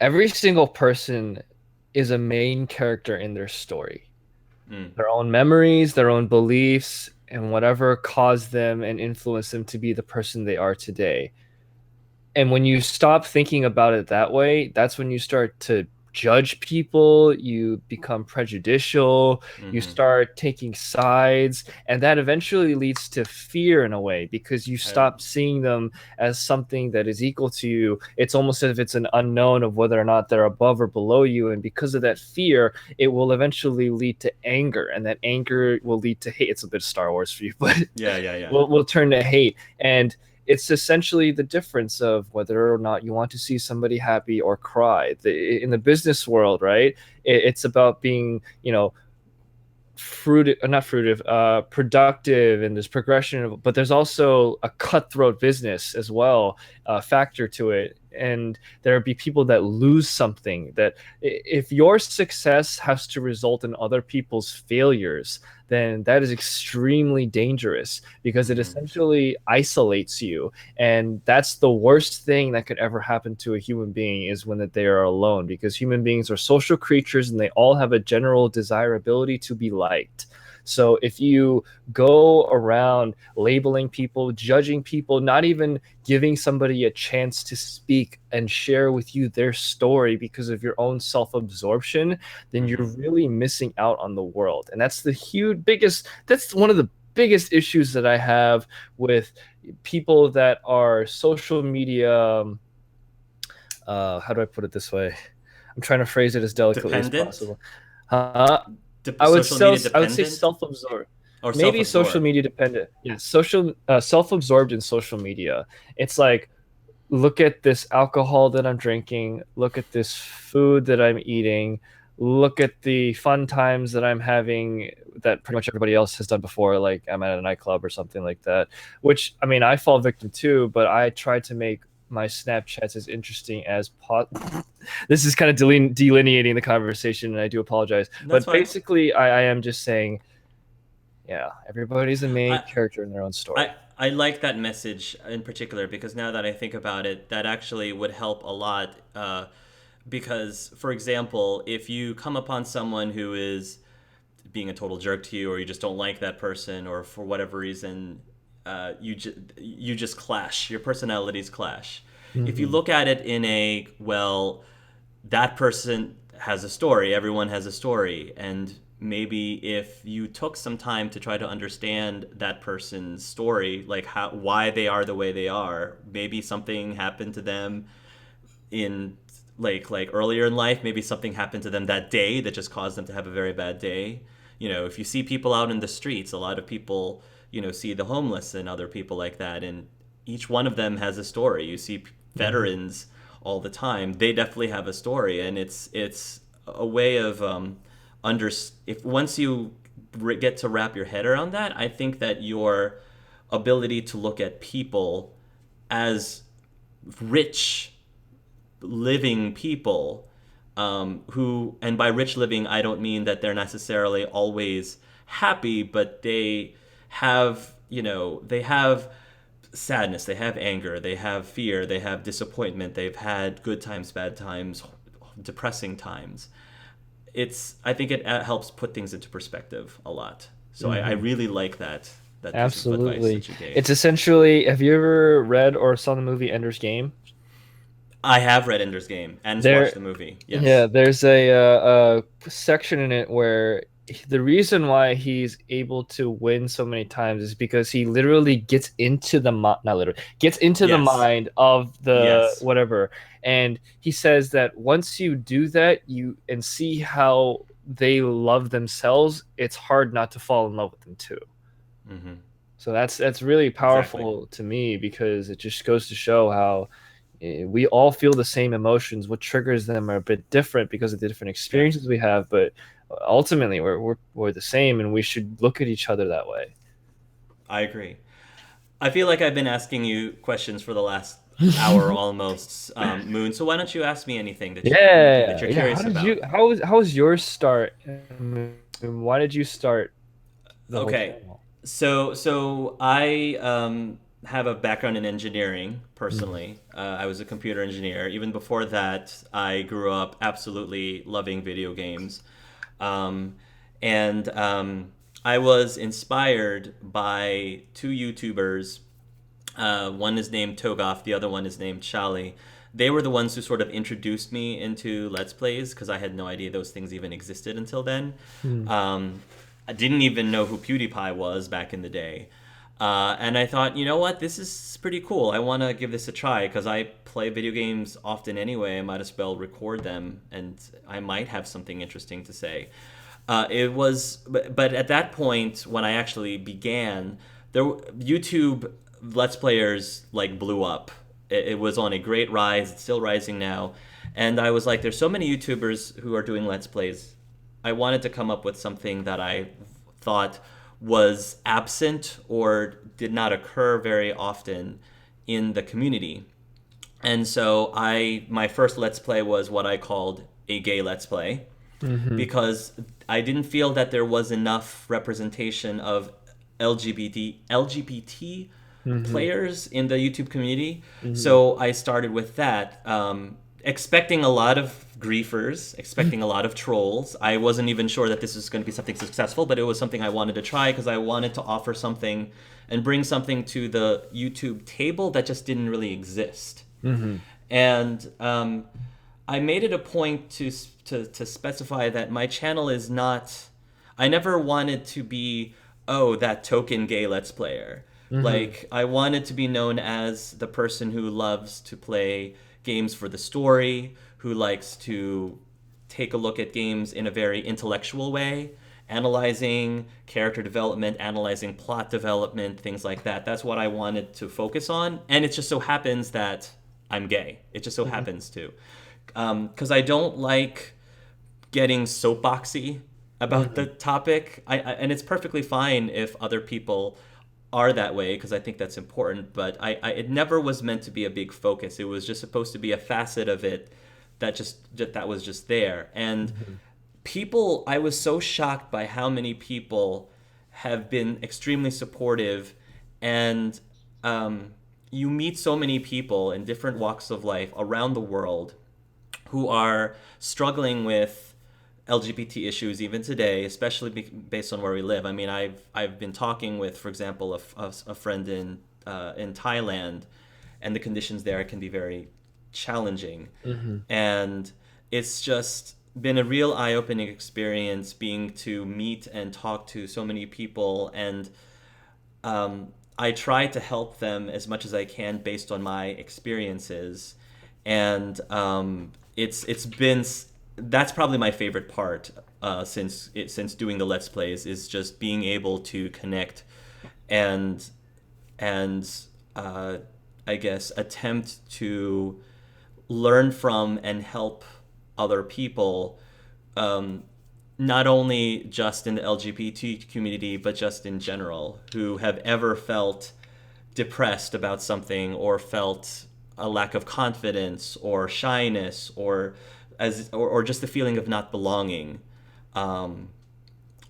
every single person is a main character in their story, Mm. their own memories, their own beliefs, and whatever caused them and influenced them to be the person they are today. And when you stop thinking about it that way, that's when you start to judge people, you become prejudicial, you Mm-hmm. start taking sides, and that eventually leads to fear in a way because you I, stop seeing them as something that is equal to you. It's almost as if it's an unknown of whether or not they're above or below you, and because of that fear, it will eventually lead to anger, and that anger will lead to hate. It's a bit of Star Wars for you, but yeah, yeah, yeah. will turn to hate. And it's essentially the difference of whether or not you want to see somebody happy or cry. In the business world, right? It's about being, you know, not fruitive, productive, and there's progression, but there's also a cutthroat business as well, factor to it. And there'll be people that lose something that if your success has to result in other people's failures, then that is extremely dangerous because it Mm-hmm. essentially isolates you. And that's the worst thing that could ever happen to a human being is when that they are alone, because human beings are social creatures and they all have a general desirability to be liked. So if you go around labeling people, judging people, not even giving somebody a chance to speak and share with you their story because of your own self-absorption, then you're Mm-hmm. really missing out on the world. And that's the huge biggest that's one of the biggest issues that I have with people that are social media, how do I put it this way? I'm trying to phrase it as delicately as Dependent? possible. Uh, I would Social media I would say dependent? self-absorbed. or maybe social self-absorbed. media dependent. Yeah, social self-absorbed in social media. It's like, look at this alcohol that I'm drinking, look at this food that I'm eating, look at the fun times that I'm having that pretty much everybody else has done before, like I'm at a nightclub or something like that. Which, I mean, I fall victim to, but I try to make my Snapchats as interesting as this is kind of delineating the conversation, and I do apologize. That's But fine. basically, I am just saying, yeah, everybody's a main I character in their own I story. I like that message in particular because now that I think about it, that actually would help a lot. Because, for example, if you come upon someone who is being a total jerk to you, or you just don't like that person, or for whatever reason, you just clash. Your personalities clash. If you Hmm. look at it in a, well, that person has a story. Everyone has a story, and maybe if you took some time to try to understand that person's story, like how why they are the way they are, maybe something happened to them in like earlier in life, maybe something happened to them that day that just caused them to have a very bad day. If you see people out in the streets, a lot of people, see the homeless and other people like that, and each one of them has a story. You see Hmm. veterans all the time. They definitely have a story, and it's a way of under if once you get to wrap your head around that, I think that your ability to look at people as rich living people, who, and by rich living, I don't mean that they're necessarily always happy, but they have sadness, they have anger, they have fear, they have disappointment, they've had good times, bad times, depressing times. I think it helps put things into perspective a lot. So I Hmm. really like that piece of advice Absolutely. that you gave. It's essentially, have you ever read or saw the movie Ender's Game? I have read Ender's Game and watched There, the movie. yeah, Yes. there's a section in it where the reason why he's able to win so many times is because he literally gets into the not literally gets into the Yes. mind of the Yes. whatever, and he says that once you do that, you and see how they love themselves, it's hard not to fall in love with them too. Hmm. So that's really Exactly. powerful to me because it just goes to show how we all feel the same emotions. What triggers them are a bit different because of the different Yeah, experiences we have, but ultimately we're the same, and we should look at each other that way. I agree. I feel like I've been asking you questions for the last hour almost, Moon. So why don't you ask me anything that Yeah, you're yeah. curious about? How was your start? Why did you start the whole Okay, channel? so I have a background in engineering Mhm. personally. I was a computer engineer. Even before that, I grew up absolutely loving video games, um, and I was inspired by two YouTubers. One is named Togoff, the other one is named Shali. They were the ones who sort of introduced me into Let's Plays because I had no idea those things even existed until then. Hmm. I didn't even know who PewDiePie was back in the day. And I thought, you know what, this is pretty cool. I want to give this a try because I play video games often anyway. I might as well record them and I might have something interesting to say. But at that point, when I actually began, YouTube Let's Players like blew up. It was on a great rise. It's still rising now, and I was like, there's so many YouTubers who are doing Let's Plays. I wanted to come up with something that I thought was absent or did not occur very often in the community. And so my first Let's Play was what I called a gay Let's Play Hmm. because I didn't feel that there was enough representation of LGBT Hmm. players in the YouTube community. Hmm. So I started with that, expecting a lot of griefers, expecting a lot of trolls. I wasn't even sure that this was going to be something successful, but it was something I wanted to try because I wanted to offer something and bring something to the YouTube table that just didn't really exist. Hmm. And I made it a point to specify that my channel is not. I never wanted to be, oh, that token gay Let's Player. Hmm. Like, I wanted to be known as the person who loves to play games for the story, who likes to take a look at games in a very intellectual way, analyzing character development, analyzing plot development, things like that. That's what I wanted to focus on. And it just so happens that I'm gay. It just so Mhm. happens to. Because I don't like getting soapboxy about the Mhm. topic. And it's perfectly fine if other people are that way because I think that's important. But it never was meant to be a big focus. It was just supposed to be a facet of it that was just there. And Mhm. people, I was so shocked by how many people have been extremely supportive, and um, you meet so many people in different walks of life around the world who are struggling with LGBT issues even today, especially based on where we live. I mean, I've been talking with, for example, a friend in Thailand, and the conditions there can be very challenging, Mhm. and it's just been a real eye-opening experience being to meet and talk to so many people, and I try to help them as much as I can based on my experiences, and it's been that's probably my favorite part since doing the Let's Plays is just being able to connect and and uh, I guess attempt to learn from and help other people, um, not only just in the LGBT community, but just in general, who have ever felt depressed about something or felt a lack of confidence or shyness or just the feeling of not belonging, um,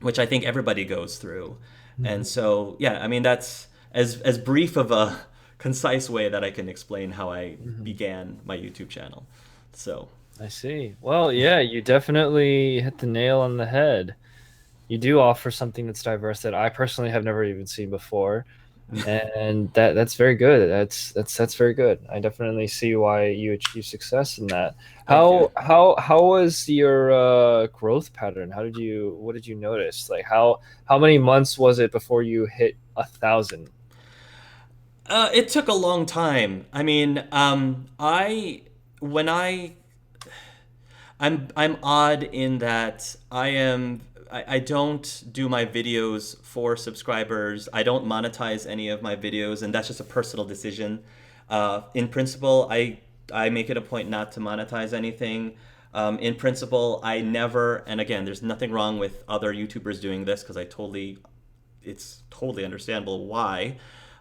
which I think everybody goes through. And Mhm. so, yeah, I mean, that's as brief of a concise way that I can explain how I Mhm. began my YouTube channel. So, I see. Well, yeah, you definitely hit the nail on the head. You do offer something that's diverse that I personally have never even seen before, and that's very good. That's very good. I definitely see why you achieve success in that. thank you. How was your growth pattern? What did you notice? Like how many months was it before you hit 1,000? It took a long time. I mean, I when I'm odd in that I don't do my videos for subscribers. I don't monetize any of my videos, and that's just a personal decision. In principle, I make it a point not to monetize anything. In principle, I never, and again, there's nothing wrong with other YouTubers doing this because it's totally understandable why,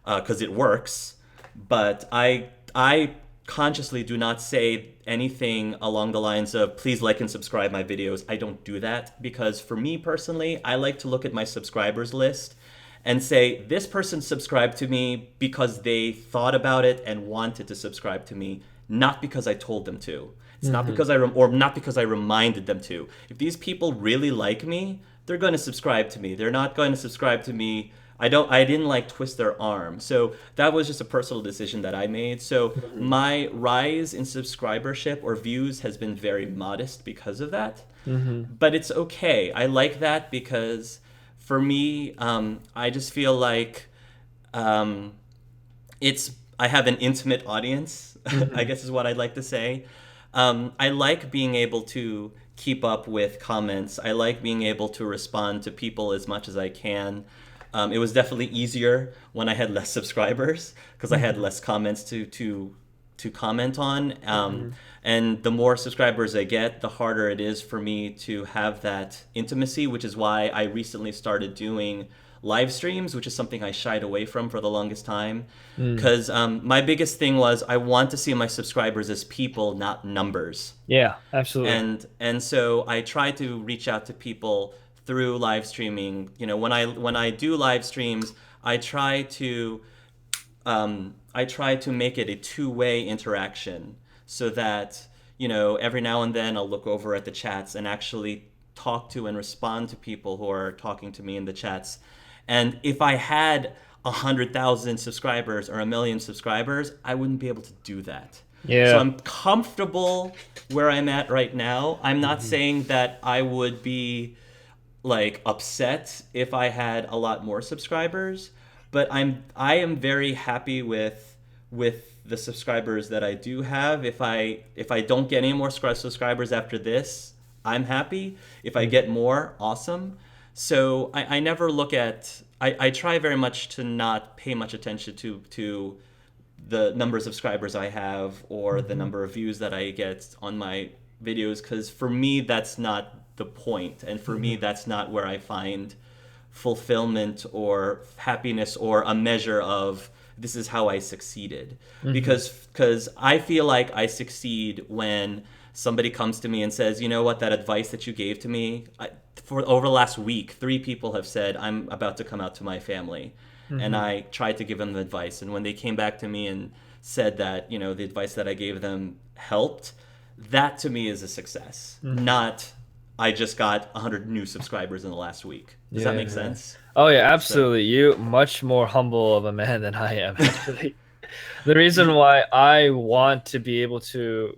because it works. But I consciously do not say anything along the lines of please like and subscribe my videos. I don't do that because for me personally, I like to look at my subscribers list and say this person subscribed to me because they thought about it and wanted to subscribe to me, not because I told them to. It's not Hmm. because or not because I reminded them to. If these people really like me, they're going to subscribe to me. They're not going to subscribe to me. I didn't like twist their arm. So that was just a personal decision that I made. So Hmm. my rise in subscribership or views has been very modest because of that. Hmm. But it's okay. I like that because for me, I just feel like um, it's I have an intimate audience, I Hmm. guess is what I'd like to say. I like being able to keep up with comments. I like being able to respond to people as much as I can. It was definitely easier when I had less subscribers because I had Hmm. less comments to comment on. Hmm. And the more subscribers I get, the harder it is for me to have that intimacy, which is why I recently started doing live streams, which is something I shied away from for the longest time. Mm. Because my biggest thing was I want to see my subscribers as people, not numbers. Yeah, absolutely. And so I try to reach out to people through live streaming. You know, when I do live streams, I try to make it a two-way interaction so that, you know, every now and then I'll look over at the chats and actually talk to and respond to people who are talking to me in the chats. And if I had 100,000 subscribers or 1 million subscribers, I wouldn't be able to do that. So Yeah. I'm comfortable where I'm at right now. I'm not Hmm. saying that I would be like upset if I had a lot more subscribers, but I am very happy with the subscribers that I do have. If I don't get any more subscribers after this, I'm happy. If I Hmm. get more, awesome. So I never look at. I try very much to not pay much attention to the number of subscribers I have or the Mm-hmm. number of views that I get on my videos, because for me that's not the point, and for me Mm-hmm. that's not where I find fulfillment or happiness or a measure of this is how I succeeded. Mm-hmm. Because I feel like I succeed when somebody comes to me and says, you know what, that advice that you gave to me, for over the last week, 3 people have said I'm about to come out to my family, and Mm-hmm. I tried to give them the advice, and when they came back to me and said that, you know, the advice that I gave them helped, that to me is a success, Mm-hmm. not I just got 100 new subscribers in the last week. Does that Yeah, make yeah. sense? Oh yeah, So, absolutely. You much more humble of a man than I am, actually. The reason why I want to be able to,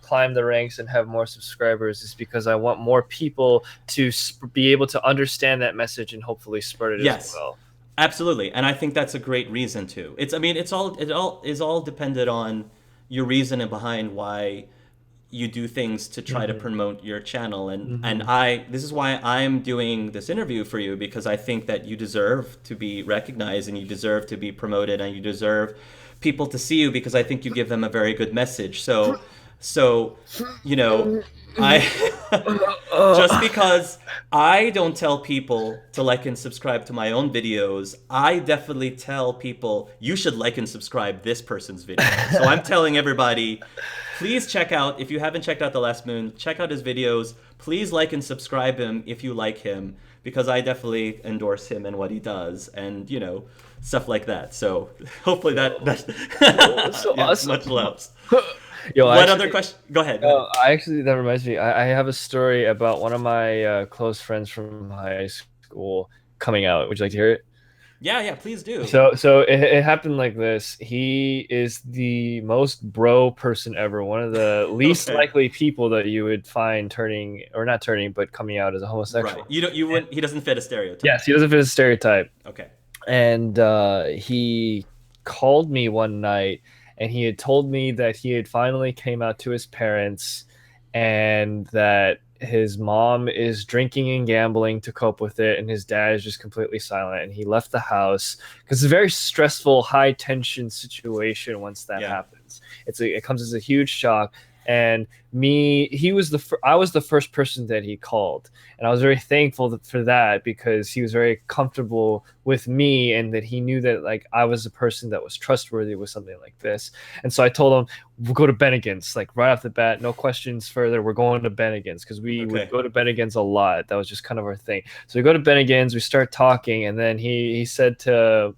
climb the ranks and have more subscribers is because I want more people to be able to understand that message and hopefully spread it as yes, well. absolutely, and I think that's a great reason too. I mean, it all is all dependent on your reasoning behind why you do things to try to Hmm. promote your channel, and Hmm. I this is why I'm doing this interview for you, because I think that you deserve to be recognized and you deserve to be promoted and you deserve people to see you, because I think you give them a very good message. So you know, I just because I don't tell people to like and subscribe to my own videos, I definitely tell people you should like and subscribe this person's video. So I'm telling everybody, please check out, if you haven't checked out TheLastMoon, check out his videos. Please like and subscribe him if you like him, because I definitely endorse him and what he does, and stuff like that. So hopefully Yo, yo, that so yeah, awesome. much loves. Yo, What other question? Go ahead. Go ahead. that reminds me. I have a story about one of my close friends from high school coming out. Would you like to hear it? Yeah, yeah, please do. So it happened like this. He is the most bro person ever. One of the least Okay. likely people that you would find turning or not turning, but coming out as a Right. homosexual. You don't. You And wouldn't. He doesn't fit a yes, stereotype. he doesn't fit a stereotype. Okay. And he called me one night and he had told me that he had finally came out to his parents and that his mom is drinking and gambling to cope with it and his dad is just completely silent and he left the house because it's a very stressful high tension situation once that Yeah. happens. It comes as a huge shock. And I was the first person that he called, and I was very thankful for that because he was very comfortable with me and that he knew that like I was a person that was trustworthy with something like this. And so I told him we'll go to Bennigan's like right off the bat, no questions further. We're going to Bennigan's because we would Okay. go to Bennigan's a lot. That was just kind of our thing. So we go to Bennigan's, we start talking, and then he said to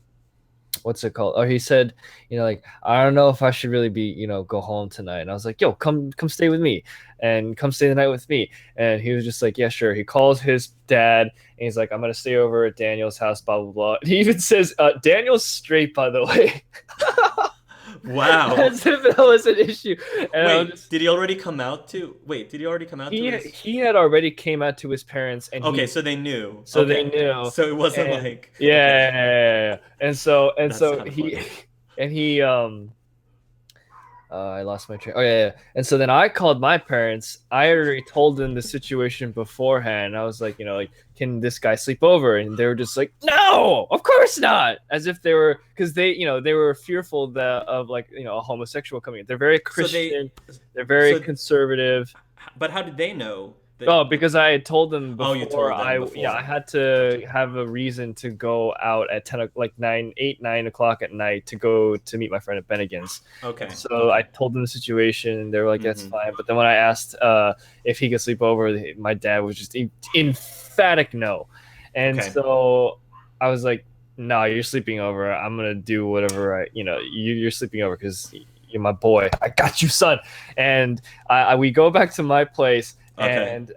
what's it called? Oh, he said, like I don't know if I should really be, go home tonight. And I was like, yo, come stay with me, and come stay the night with me. And he was just like, yeah, sure. He calls his dad, and he's like, I'm gonna stay over at Daniel's house, blah blah blah. He even says, Daniel's straight, by the way. Wow. As if that was an issue. And I was Wait. just Did he already come out to? Wait. Did he already come out to he his? he had already came out to his parents, and Okay. he So they knew. so they Okay. knew. So it wasn't And like. yeah, Okay. yeah, yeah, yeah. And so That's kind of he funny. and he I lost my train. Oh yeah, yeah. And so then I called my parents. I already told them the situation beforehand. I was like, like, can this guy sleep over? And they were just like, no, of course not. As if they were, because they were fearful of like, a homosexual coming in. They're very So they. Christian. They're very So, conservative. but how did they know Oh, that? because I had told them Oh, you before told them I before. had Gotcha. to have a reason to go out at 10, like 9 o'clock at night to go to meet my friend at Bennigan's. And Okay. so I Okay. told them the situation and they were like, that's Mm-hmm. fine. But then when I asked if he could sleep over, my dad was just emphatic no. And Okay. so I was like, no, you're sleeping over. I'm going to do whatever you're sleeping over because you're my boy. I got you, son. And we go back to my place Okay. and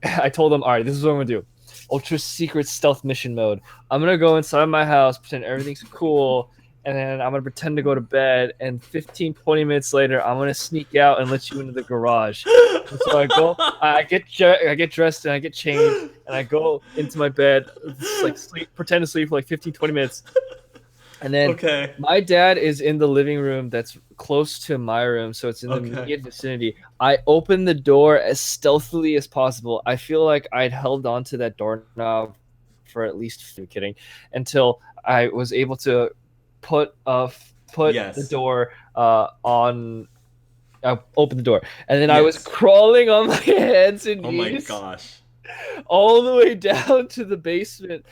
I told them, all right, this is what I'm gonna do. Ultra secret stealth mission mode. I'm gonna go inside my house, pretend everything's cool, and then I'm gonna pretend to go to bed. And 15, 20 minutes later, I'm gonna sneak out and let you into the garage. And so I go, I get dressed and I get changed, and I go into my bed, like sleep, pretend to sleep for like 15, 20 minutes. And then Okay. my dad is in the living room that's close to my room, so it's in the Okay. immediate vicinity. I opened the door as stealthily as possible. I feel like I'd held onto that doorknob for at least, I'm kidding, until I was able to put the Yes. door on. I opened the door, and then I was Yes. crawling on my hands and Oh my knees gosh. all the way down to the basement,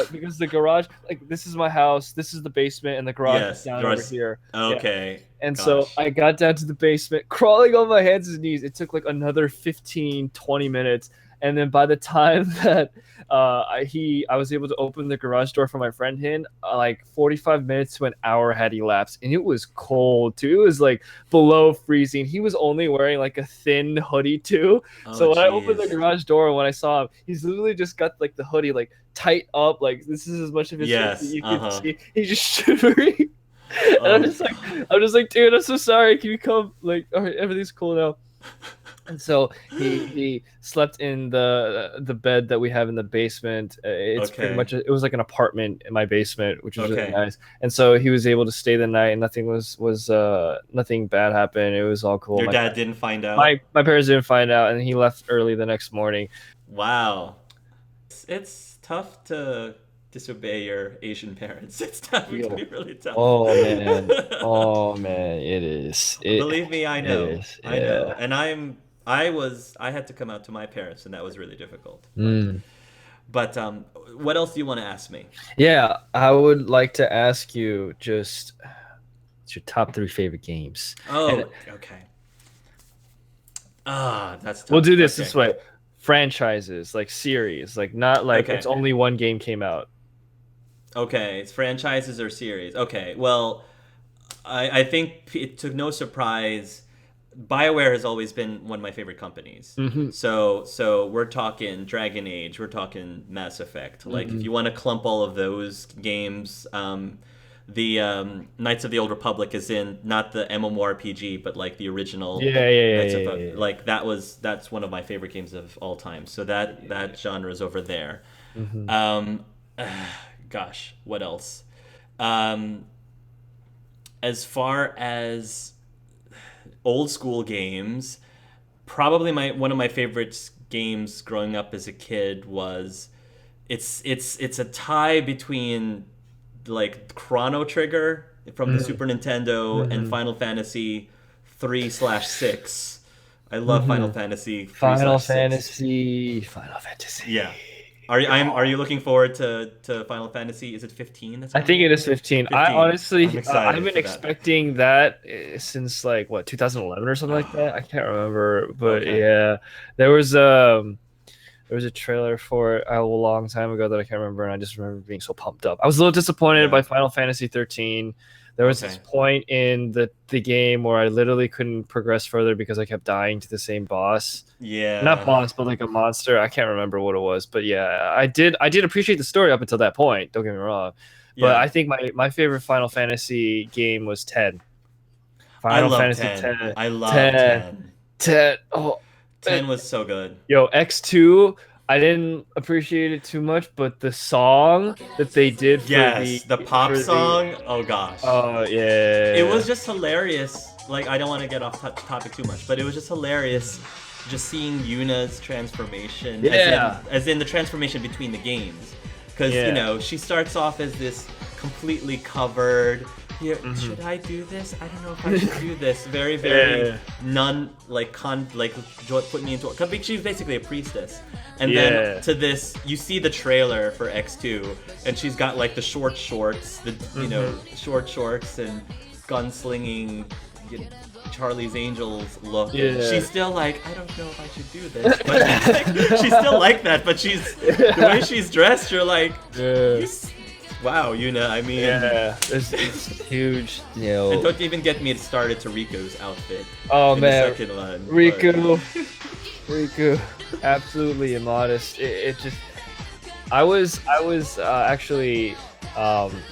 because the garage, like, this is my house, this is the basement, and the garage is Yes. down over Yours. here. Yeah. Okay. And so Gosh. I got down to the basement, crawling on my hands and knees. It took like another 15, 20 minutes. And then by the time that I was able to open the garage door for my friend in, like 45 minutes to an hour had elapsed. And it was cold too. It was like below freezing. He was only wearing like a thin hoodie too. Oh So when I opened the jeez. garage door, when I saw him, he's literally just got like the hoodie like tight up. Like this is as much of his face that Yes. you can Uh-huh. see. He's just shivering. And Oh I'm just like, dude, I'm so sorry. Can you come? Like, all right, everything's cool now. And so he slept in the bed that we have in the basement. It's pretty okay. much it was like an apartment in my basement, which was really Okay. nice. And so he was able to stay the night, and nothing bad happened. It was all cool. Your My dad didn't find out? my parents didn't find out, and he left early the next morning. Wow. It's tough to disobey your Asian parents. It's tough. It can Yo. be really tough. Oh man, it is. Believe me, I It know. is. I know. Yeah. And I had to come out to my parents, and that was really difficult. Mm. But what else do you want to ask me? Yeah, I would like to ask you just what's your top three favorite games? And Oh, okay. Ah, that's we'll tough. do this Okay. way. Franchises, like series, like not like Okay. it's only one game came out. Okay. It's franchises or series. Okay. Well, I think it took no surprise. BioWare has always been one of my favorite companies. Mm-hmm. So we're talking Dragon Age, we're talking Mass Effect. Like if Mm-hmm. you want to clump all of those games, the Knights of the Old Republic is in not the MMORPG, but like the original Yeah, yeah, Knights yeah, of yeah, yeah. like that's one of my favorite games of all time. So that genre is over there. Mm-hmm. Um, gosh, what else? Um, as far as old school games, probably my one of my favorite games growing up as a kid was it's a tie between like Chrono Trigger from the Super Nintendo and Mm-hmm. Final Fantasy 3/6. I love Final Mm-hmm. Fantasy Final 3/6. Fantasy, Final Fantasy. Yeah. Are you looking forward to Final Fantasy? Is it 15 that's I coming think it out? is 15. I 15. I'm honestly, I've excited been for that. expecting that since like what 2011 or something like that. I can't remember, but Okay. yeah, there was there was a trailer for it a long time ago that I can't remember, and I just remember being so pumped up. I was a little disappointed Yeah. by Final Fantasy 13. There was this Okay. point in the game where I literally couldn't progress further because I kept dying to the same boss. Not Yeah. boss, but like a monster. I can't remember what it was, but yeah, I did appreciate the story up until that point. Don't get me wrong, but Yeah. I think my favorite Final Fantasy game was 10. I Final love Fantasy 10. 10, I love 10, 10. 10. Oh, 10 was so good. yo, X2. I didn't appreciate it too much, but the song that they did Yes, the pop for the song. Oh gosh. oh It yeah. was just hilarious. Like I don't want to get off topic too much, but it was just hilarious just seeing Yuna's transformation Yeah. as in the transformation between the games. Cuz Yeah. you know, she starts off as this completely covered here, should I do this? I don't know if I should do this. Very, very Yeah. put me into it. 'Cause she's basically a priestess. And Yeah. then to this, you see the trailer for X2, and she's got like the short shorts, short shorts and gunslinging Charlie's Angels look. Yeah. She's still like, I don't know if I should do this, but she's still like that. But the way she's dressed, you're like, Yeah. wow, I mean. Yeah, it's huge. You know. And don't even get me started to Rico's outfit. Oh in man, the second one. Riku, absolutely immodest. It just, I was actually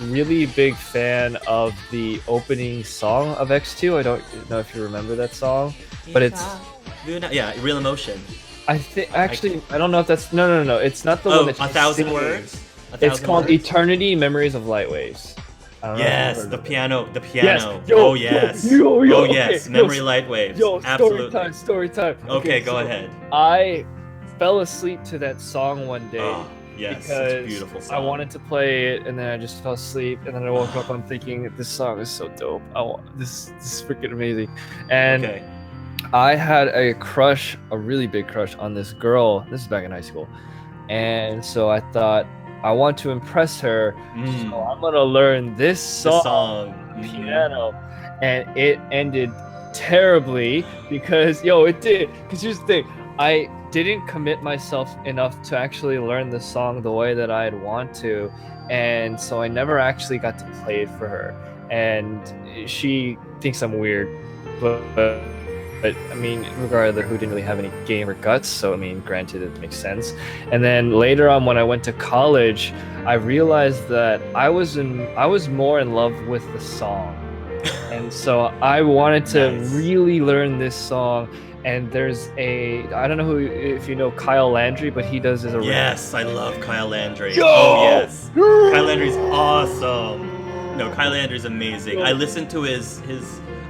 really big fan of the opening song of X2. I don't know if you remember that song, but it's Yeah, Real Emotion. I think actually I don't know if that's no. It's not the one that A she thousand sings. words. It's called Eternity Memories of Light Waves. I don't know if you've Yes, heard the of it. piano, the Yes, piano. Oh yo, yo, yes. yo, yo. Oh Okay, yes, yo, memory light waves. yo, story Absolutely. time, story time. Okay, Okay, go so ahead. I fell asleep to that song one day Oh, yes, such a because beautiful I song. wanted to play it, and then I just fell asleep, and then I woke up. I'm thinking this song is so dope. This is freaking amazing, and Okay. I had a crush, a really big crush on this girl. This is back in high school, and so I thought I want to impress her, so Mm, I'm gonna learn this the song song. piano, and it ended terribly because it did. Because here's the thing, I didn't commit myself enough to actually learn the song the way that I'd want to, and so I never actually got to play it for her, and she thinks I'm weird, but I mean, regardless, who didn't really have any game or guts, so I mean, granted, it makes sense. And then later on, when I went to college, I realized that I was more in love with the song, and so I wanted to Nice. really learn this song. And I don't know who if you know Kyle Landry, but he does his original. Yes, I love Kyle Landry. Oh Yo! yes, Kyle Landry's awesome. No, Kyle Landry's amazing. I listen to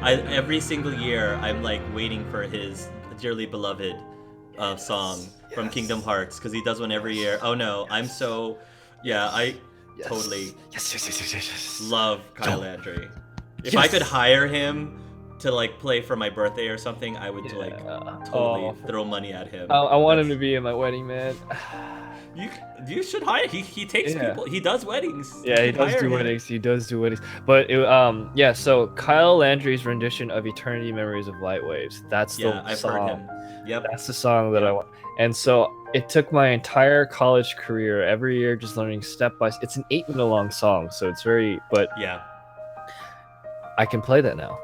every single year. I'm like waiting for his dearly beloved song from Kingdom Yes. Hearts because he does one every year. Oh no, I'm Yes. so yeah. I Yes. totally Yes. Yes. Yes. Yes. Yes. Yes. love Kyle Don't. Landry. If I could Yes. hire him to like play for my birthday or something, I would like Yeah. totally Oh, throw money at him. I want him That's to be in my wedding, man. you. You should hire. He takes Yeah. people. He does weddings. You Yeah, he should does hire do him. weddings. He does do weddings. But yeah, so Kyle Landry's rendition of Eternity Memories of Light Waves. That's Yeah, the I've heard song. him. Yep. That's the song that I Yep. want. And so it took my entire college career, every year just learning step by step. It's an 8 minute long song, so it's but Yeah. I can play that now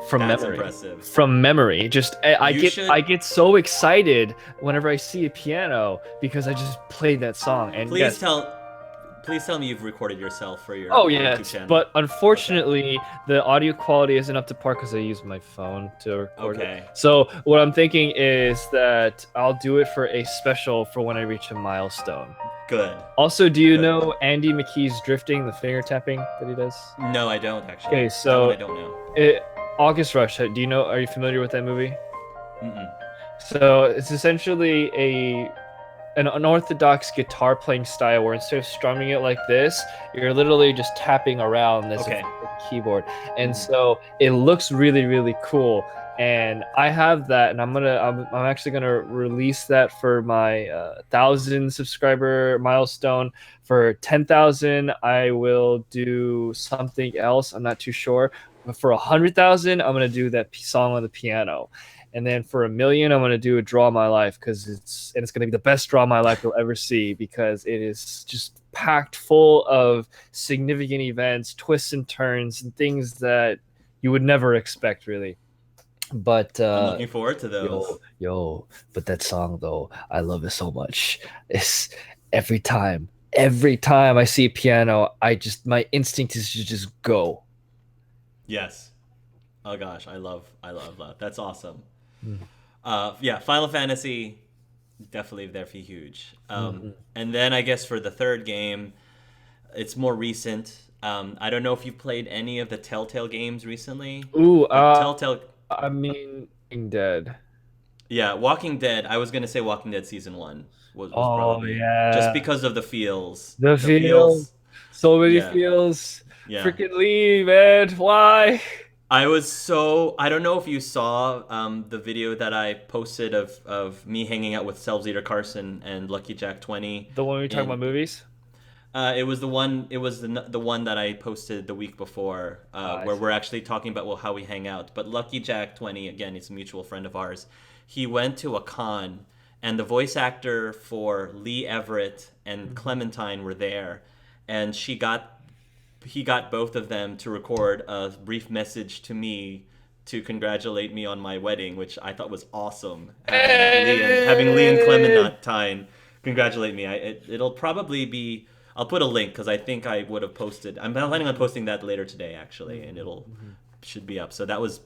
from That's memory. impressive. From memory. Just You I should get so excited whenever I see a piano because I just played that song. And please yes, tell please tell me you've recorded yourself for your oh YouTube yes, channel. but Okay. unfortunately the audio quality isn't up to par because I use my phone to record it. Okay. So what I'm thinking is that I'll do it for a special for when I reach a milestone. Good. Also, do you Good. know Andy McKee's drifting, the finger tapping that he does? No, I don't actually. Okay, That one so I don't know. August Rush. Do you know? Are you familiar with that movie? Mm-mm. So it's essentially an unorthodox guitar playing style where instead of strumming it like this, you're literally just tapping around this Okay. keyboard. And Mhm. so it looks really, really cool. And I have that, and I'm actually gonna release that for my 1,000 subscriber milestone. For 10,000, I will do something else. I'm not too sure. But for 100,000, I'm gonna do that song on the piano. And then for 1 million, I'm gonna do a draw my life because it's gonna be the best draw my life you'll ever see because it is just packed full of significant events, twists and turns, and things that you would never expect, really. But I'm looking forward to those. but that song though, I love it so much. It's every time I see a piano, my instinct is to just go. Yes. Oh gosh, I love that. That's awesome. Mm-hmm. Yeah, Final Fantasy definitely they're huge. Mm-hmm. And then I guess for the third game, it's more recent. I don't know if you've played any of the Telltale games recently, Ooh, but Telltale, I mean, Dead. yeah, Walking Dead. I was gonna say Walking Dead season one was Oh probably just yeah, because of the feels. the The feel, feels, so many yeah, feels. yeah. Freaking Lee, man, why? I don't know if you saw the video that I posted of me hanging out with Selbs Eater Carson and Lucky Jack 20 The one we talking about in movies? it was the one. It was the one that I posted the week before, I where see. we're actually talking about how we hang out. But Lucky Jack 20 again, he's a mutual friend of ours. He went to a con, and the voice actor for Lee Everett and Mhm. Clementine were there, and he got both of them to record a brief message to me to congratulate me on my wedding, which I thought was awesome. Having Lee and Hey! Clementine congratulate me. It'll probably be. I'll put a link because I think I would have posted. I'm planning on posting that later today, actually, and it'll Mhm. should be up. So that was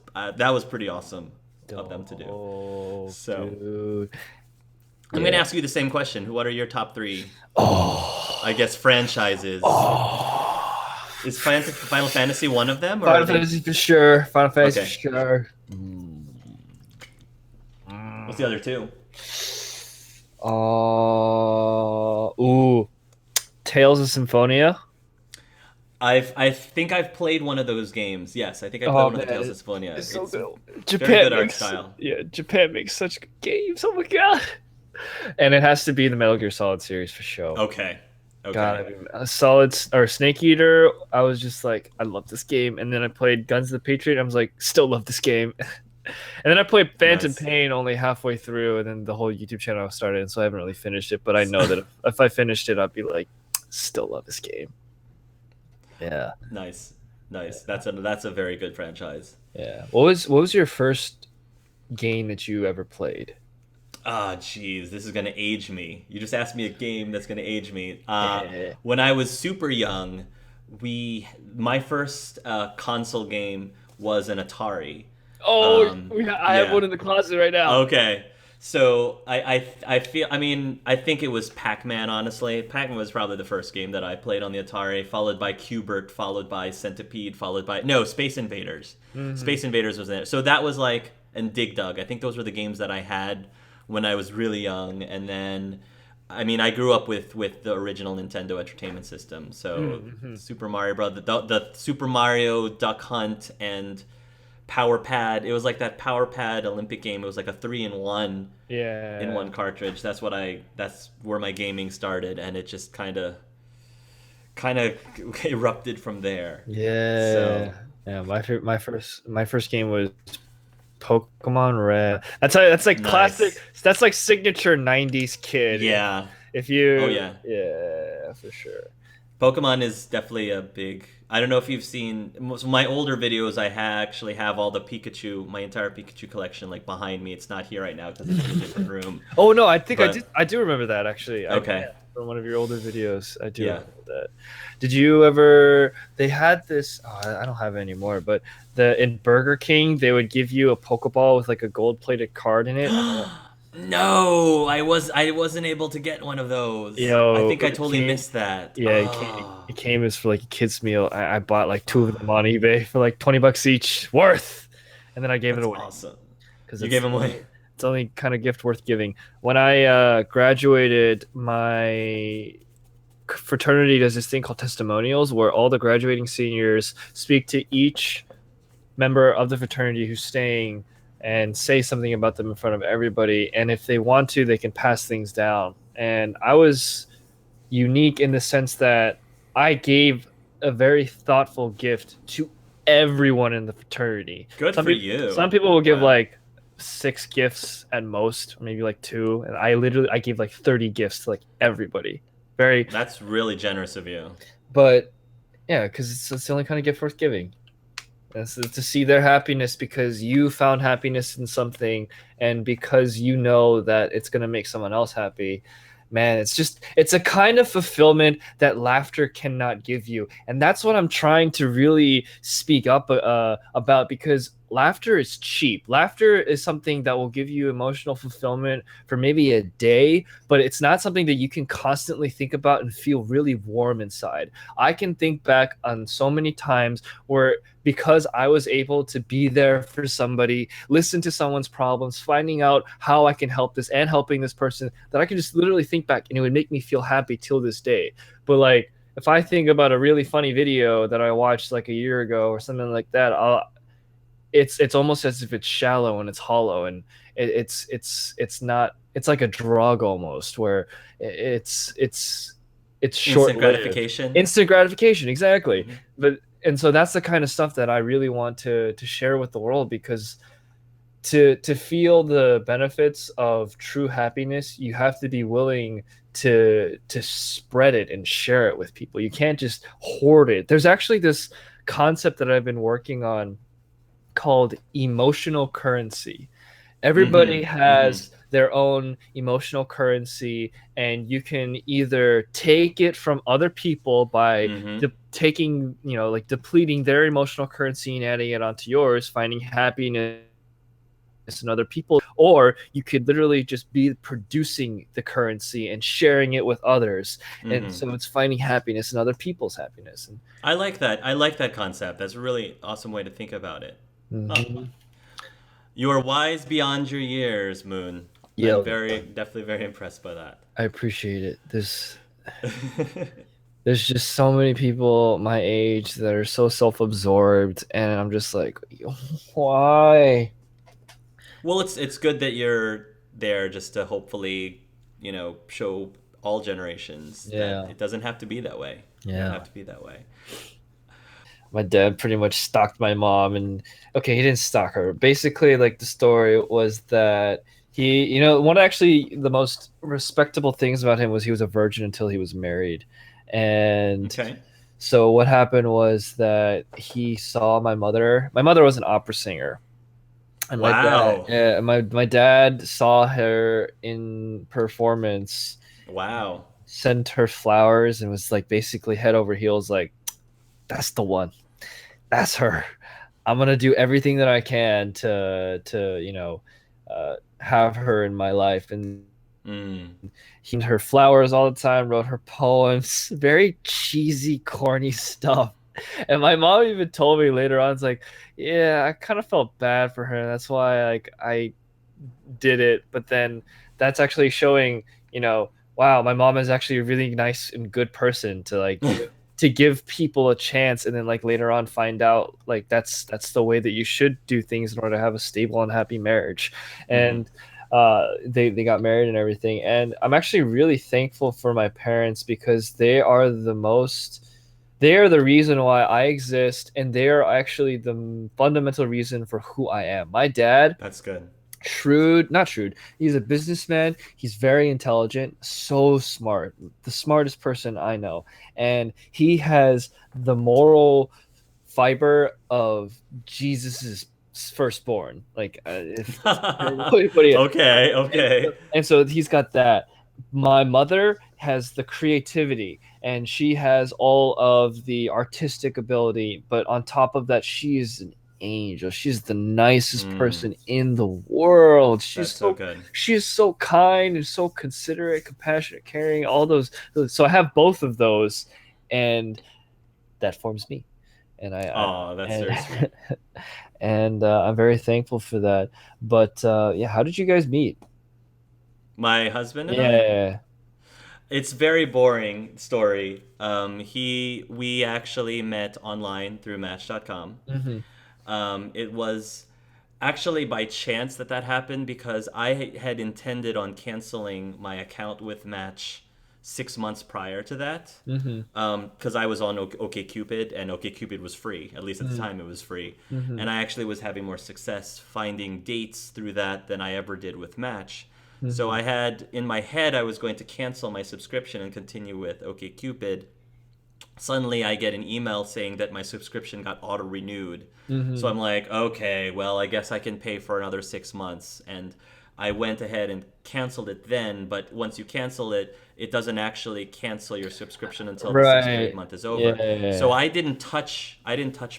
pretty awesome of them to do. Oh, So dude. I'm gonna Yeah. ask you the same question. What are your top three? Oh. I guess franchises. Oh. Is Final Fantasy one of them, or are Final they? Fantasy for sure. Final Fantasy for Okay. sure. What's the other two? Ooh, Tales of Symphonia. I think I've played one of those games. Yes, I think I played Oh one of the Tales man, of Symphonia. it's so It's good. very good art style. Japan makes such good games. Oh my god. And it has to be the Metal Gear Solid series for sure. Okay. God, Okay. I mean, a Solid or Snake Eater. I was just like, I love this game, and then I played Guns of the Patriot. I was like, still love this game. And then I played Phantom Nice. Pain only halfway through, and then the whole YouTube channel started, and so I haven't really finished it. But I know that if I finished it, I'd be like, still love this game. Yeah, Nice. Nice. That's a very good franchise. yeah. What was your first game that you ever played? Ah, jeez, this is gonna age me. You just asked me a game that's gonna age me. Yeah. When I was super young, my first console game was an Atari. Oh, I have Yeah. one in the closet right now. Okay. So I feel, I mean, I think it was Pac-Man, honestly. Pac-Man was probably the first game that I played on the Atari, followed by Cubert, followed by Centipede, followed by no, Space Invaders. Hmm. Space Invaders was there. So that was like, and Dig Dug. I think those were the games that I had when I was really young. And then I mean, I grew up with the original Nintendo Entertainment System. So Hmm. Super Mario Brothers, the Super Mario Duck Hunt and Power Pad. It was like that Power Pad Olympic game. It was like a 3-in-1 in Yeah. one cartridge. That's where my gaming started, and it just kind of erupted from there. Yeah. So Yeah, my first game was Pokemon Red. That's like classic. nice. That's like signature '90s kid. Yeah. If Oh you, yeah. yeah, for sure. Pokemon is definitely a big. I don't know if you've seen most of my older videos. Actually have all the Pikachu, my entire Pikachu collection, like behind me. It's not here right now because it's in a different room. Oh no, I think I did. But I do remember that actually. okay, Yeah, from one of your older videos, I do yeah. remember that. Did you ever? They had this. Oh, I don't have it anymore, but in Burger King, they would give you a Pokeball with like a gold-plated card in it. I don't know. No, I wasn't able to get one of You those. I know, think I it totally came. missed that. Yeah, Oh, it came as for like a kid's meal. I bought like two of them on eBay for like $20 each, worth, and then I gave it that's away awesome. because You gave them away. it's only kind of gift worth giving. When I graduated, my fraternity does this thing called testimonials, where all the graduating seniors speak to each member of the fraternity who's staying and say something about them in front of everybody. And if they want to, they can pass things down. And I was unique in the sense that I gave a very thoughtful gift to everyone in the fraternity. Good for Some you. people will give Wow, like 6 gifts at most, maybe like two, and I gave like 30 gifts to like everybody. Very, that's really generous of you. but yeah, because it's the only kind of gift worth giving. It's to see their happiness because you found happiness in something, and because you know that it's going to make someone else happy. Man, it's a kind of fulfillment that laughter cannot give you. And that's what I'm trying to really speak up about, because laughter is cheap. Laughter is something that will give you emotional fulfillment for maybe a day, but it's not something that you can constantly think about and feel really warm inside. I can think back on so many times where, because I was able to be there for somebody, listen to someone's problems, finding out how I can help this and helping this person, that I can just literally think back and it would make me feel happy till this day. But like, if I think about a really funny video that I watched like a year ago or something like that, it's almost as if it's shallow and it's hollow, and it's not. It's like a drug almost, where it's short Instant lived. gratification. Instant gratification, exactly. Hmm. But and so that's the kind of stuff that I really want to share with the world, because to feel the benefits of true happiness, you have to be willing to spread it and share it with people. You can't just hoard it. There's actually this concept that I've been working on called emotional currency. Everybody Hmm. Hmm. has their own emotional currency, and you can either take it from other people by Hmm. taking, like depleting their emotional currency and adding it onto yours, finding happiness in other people, or you could literally just be producing the currency and sharing it with others. And Hmm. so it's finding happiness in other people's happiness. And I like that. I like that concept. That's a really awesome way to think about it. Huh. mhm. You are wise beyond your years, Moon. I'm Yeah, definitely very impressed by that. I appreciate it. There's just so many people my age that are so self-absorbed, and I'm just like, why? Well, it's good that you're there just to hopefully, show all generations that Yeah, it doesn't have to be that way. You don't have yeah. to be that way. My dad pretty much stalked my mom, and okay, he didn't stalk her. Basically, like the story was that one of actually the most respectable things about him was he was a virgin until he was married. And Okay. so what happened was that he saw my mother. My mother was an opera singer. And my dad, Wow. yeah, my dad saw her in performance, Wow. sent her flowers, and was like basically head over heels, like, that's the one, that's her. I'm gonna do everything that I can to have her in my life. And Mm. he sent her flowers all the time, wrote her poems, very cheesy, corny stuff. And my mom even told me later on, it's like, yeah, I kind of felt bad for her. That's why like I did it. But then that's actually showing, wow, my mom is actually a really nice and good person to like to give people a chance, and then like later on find out like that's the way that you should do things in order to have a stable and happy marriage. Hmm. And they got married and everything. And I'm actually really thankful for my parents because they are the reason why I exist, and they are actually the fundamental reason for who I am. My dad, That's good. shrewd, not shrewd. He's a businessman. He's very intelligent, so smart, the smartest person I know. And he has the moral fiber of Jesus's firstborn. Like, if that's a terrible way to put it. Okay. And so, Okay. and so he's got that. My mother has the creativity and she has all of the artistic ability, but on top of that, she's an angel. She's the nicest Mm. person in the world. That's so good. She's so kind and so considerate, compassionate, caring, all those. So I have both of those, and that forms me. And I Oh, that's and very sweet. and I'm very thankful for that. But yeah, how did you guys meet? My husband and I, Yeah. it's very boring story. We actually met online through Match.com. Hmm. It was actually by chance that that happened because I had intended on canceling my account with Match 6 months prior to that. Hmm. Because I was on OkCupid and OkCupid was free. At least at the Hmm. time, it was free, Hmm. and I actually was having more success finding dates through that than I ever did with Match. So Hmm. I had in my head I was going to cancel my subscription and continue with OkCupid. Suddenly I get an email saying that my subscription got auto renewed. So Hmm. I'm like, okay, well, I guess I can pay for another 6 months. And I went ahead and canceled it then. But once you cancel it, it doesn't actually cancel your subscription until the sixth or eighth Right. month is over. So Yeah. I didn't touch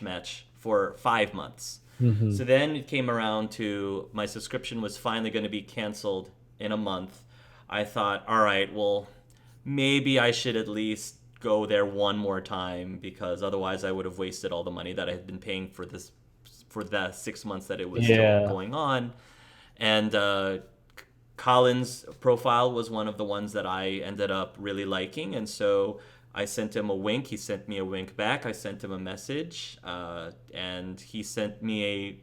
Match for 5 months. Hmm. So then it came around to my subscription was finally going to be canceled in a month. I thought, all right, well, maybe I should at least go there one more time because otherwise I would have wasted all the money that I had been paying for the 6 months that it was still Yeah. going on. And Colin's profile was one of the ones that I ended up really liking, and so I sent him a wink. He sent me a wink back. I sent him a message, and he sent me a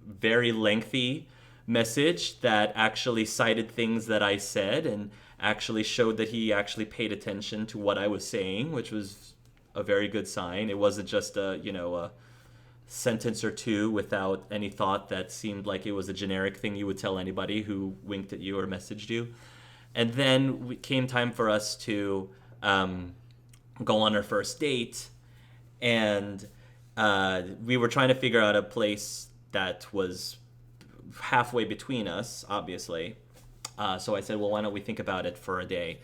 very lengthy message that actually cited things that I said and actually showed that he actually paid attention to what I was saying, which was a very good sign. It wasn't just a sentence or two without any thought that seemed like it was a generic thing you would tell anybody who winked at you or messaged you. And then came time for us to go on our first date, and we were trying to figure out a place that was halfway between us, obviously. So I said, well, why don't we think about it for a day?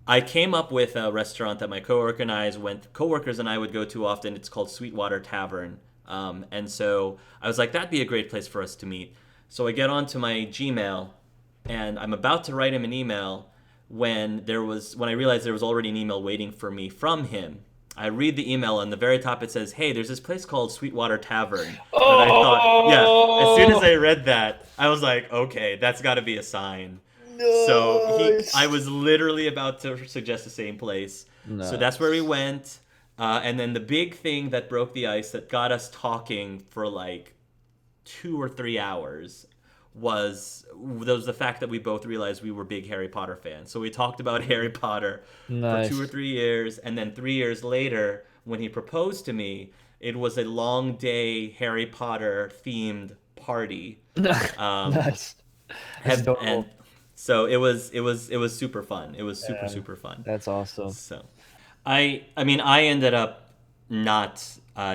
I came up with a restaurant that my coworkers and I would go to often. It's called Sweetwater Tavern. And so I was like, that'd be a great place for us to meet. So I get onto my Gmail, and I'm about to write him an email when I realized there was already an email waiting for me from him. I read the email, and the very top it says, "Hey, there's this place called Sweetwater Tavern that I thought." Yeah, as soon as Oh, I read that, I was like, "Okay, that's got to be a sign." So I nice. was literally about to suggest the same place. So that's where we Nice. went. And then the big thing that broke the ice that got us talking for like 2 or 3 hours was the fact that we both realized we were big Harry Potter fans. So we talked about Harry Potter for two or Nice. 3 years, and then 3 years later, when he proposed to me, it was a long day Harry Potter themed party. Um, Nice. That's and adorable. so it was super fun. It was super Yeah, super fun. that's awesome. So I mean I ended up not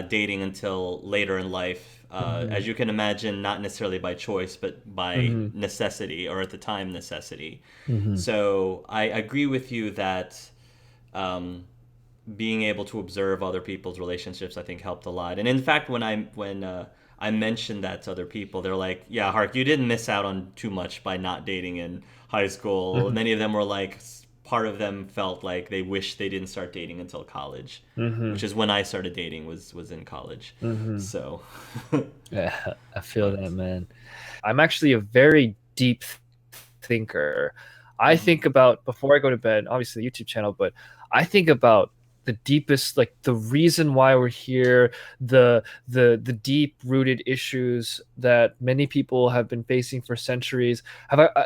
dating until later in life. Hmm. As you can imagine, not necessarily by choice, but by Hmm. necessity, or at the time necessity. Hmm. So I agree with you that um, being able to observe other people's relationships, I think, helped a lot. And in fact, when I mentioned that to other people, they're like, "Yeah, Hark, you didn't miss out on too much by not dating in high school." Hmm. Many of them were like, part of them felt like they wish they didn't start dating until college, which Hmm. is when I started dating, was in college. Hmm. So, Yeah, I feel but that, man. I'm actually a very deep thinker. I mhm, think about before I go to bed, obviously the YouTube channel, but I think about the deepest, like the reason why we're here, the deep rooted issues that many people have been facing for centuries.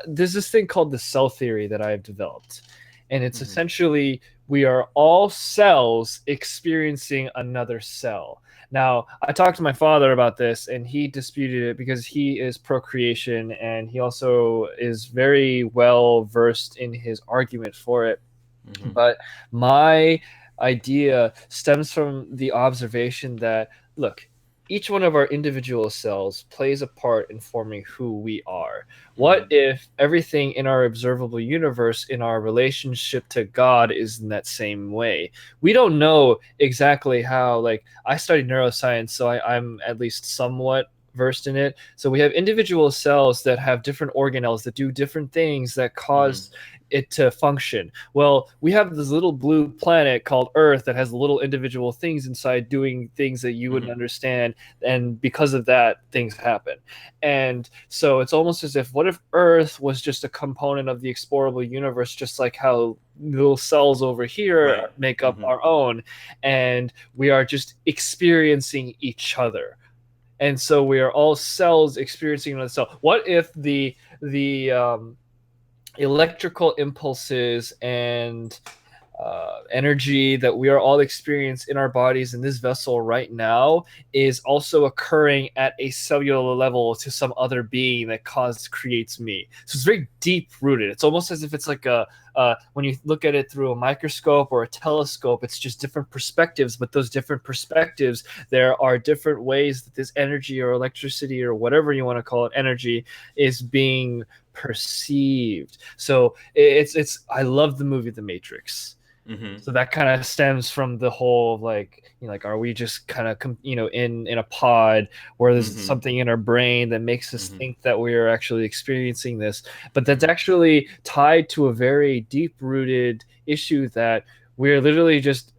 There's this thing called the cell theory that I have developed, and it's mhm, essentially we are all cells experiencing another cell. Now, I talked to my father about this, and he disputed it because he is procreation and he also is very well versed in his argument for it. mhm, But my idea stems from the observation that, look, each one of our individual cells plays a part in forming who we are. What mhm, if everything in our observable universe, in our relationship to God, is in that same way? We don't know exactly how, like, I studied neuroscience, so I'm at least somewhat versed in it. So we have individual cells that have different organelles that do different things that mhm, cause it to function. Well, we have this little blue planet called Earth that has little individual things inside doing things that you wouldn't mhm, understand. And because of that, things happen. And so it's almost as if, what if Earth was just a component of the explorable universe, just like how little cells over here right, make up mhm, our own, and we are just experiencing each other. And so we are all cells experiencing another cell. What if the electrical impulses and energy that we are all experiencing in our bodies in this vessel right now is also occurring at a cellular level to some other being that creates me. So it's very deep rooted. It's almost as if it's like when you look at it through a microscope or a telescope, it's just different perspectives. But those different perspectives, there are different ways that this energy or electricity or whatever you want to call it, energy, is being perceived. So it's I love the movie The Matrix. mhm, So that kind of stems from the whole like, like, are we just kind of in a pod where there's mhm, something in our brain that makes us mhm, think that we are actually experiencing this? But that's mhm, actually tied to a very deep rooted issue that we're literally just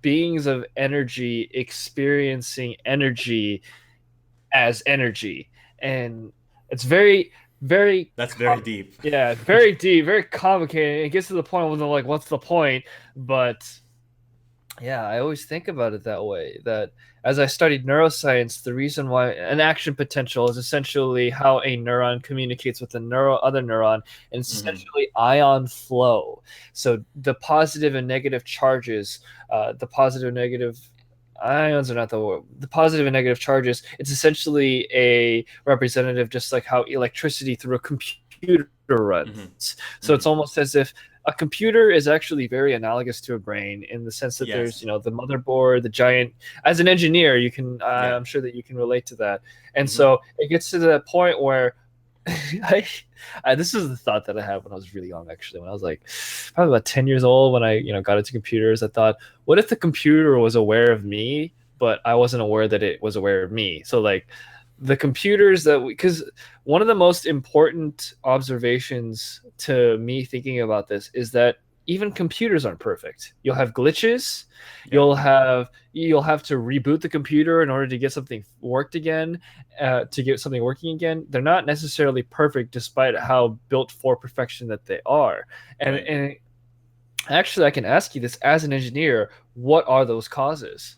beings of energy experiencing energy as energy. And it's very, very, that's very deep. yeah, very deep, very complicated. It gets to the point where they're like, what's the point? But yeah, I always think about it that way. That as I studied neuroscience, the reason why an action potential is essentially how a neuron communicates with other neuron, and it's Mhm, essentially ion flow. So the positive and negative charges, the positive and negative ions are not the word. The positive and negative charges. It's essentially a representative, just like how electricity through a computer runs. mhm, So it's mhm. almost as if a computer is actually very analogous to a brain in the sense that there's, Yes. the motherboard, the giant. As an engineer, you can, Yeah. I'm sure that you can relate to that. And Mhm, so it gets to that point where I, this is the thought that I had when I was really young, actually, when I was like probably about 10 years old, when I, got into computers. I thought, what if the computer was aware of me, but I wasn't aware that it was aware of me? So like, the computers that we, because one of the most important observations to me thinking about this is that even computers aren't perfect. You'll have glitches. Yep. You'll have to reboot the computer in order to get something worked again, to get something working again. They're not necessarily perfect, despite how built for perfection that they are. Right. And actually, I can ask you this as an engineer: what are those causes?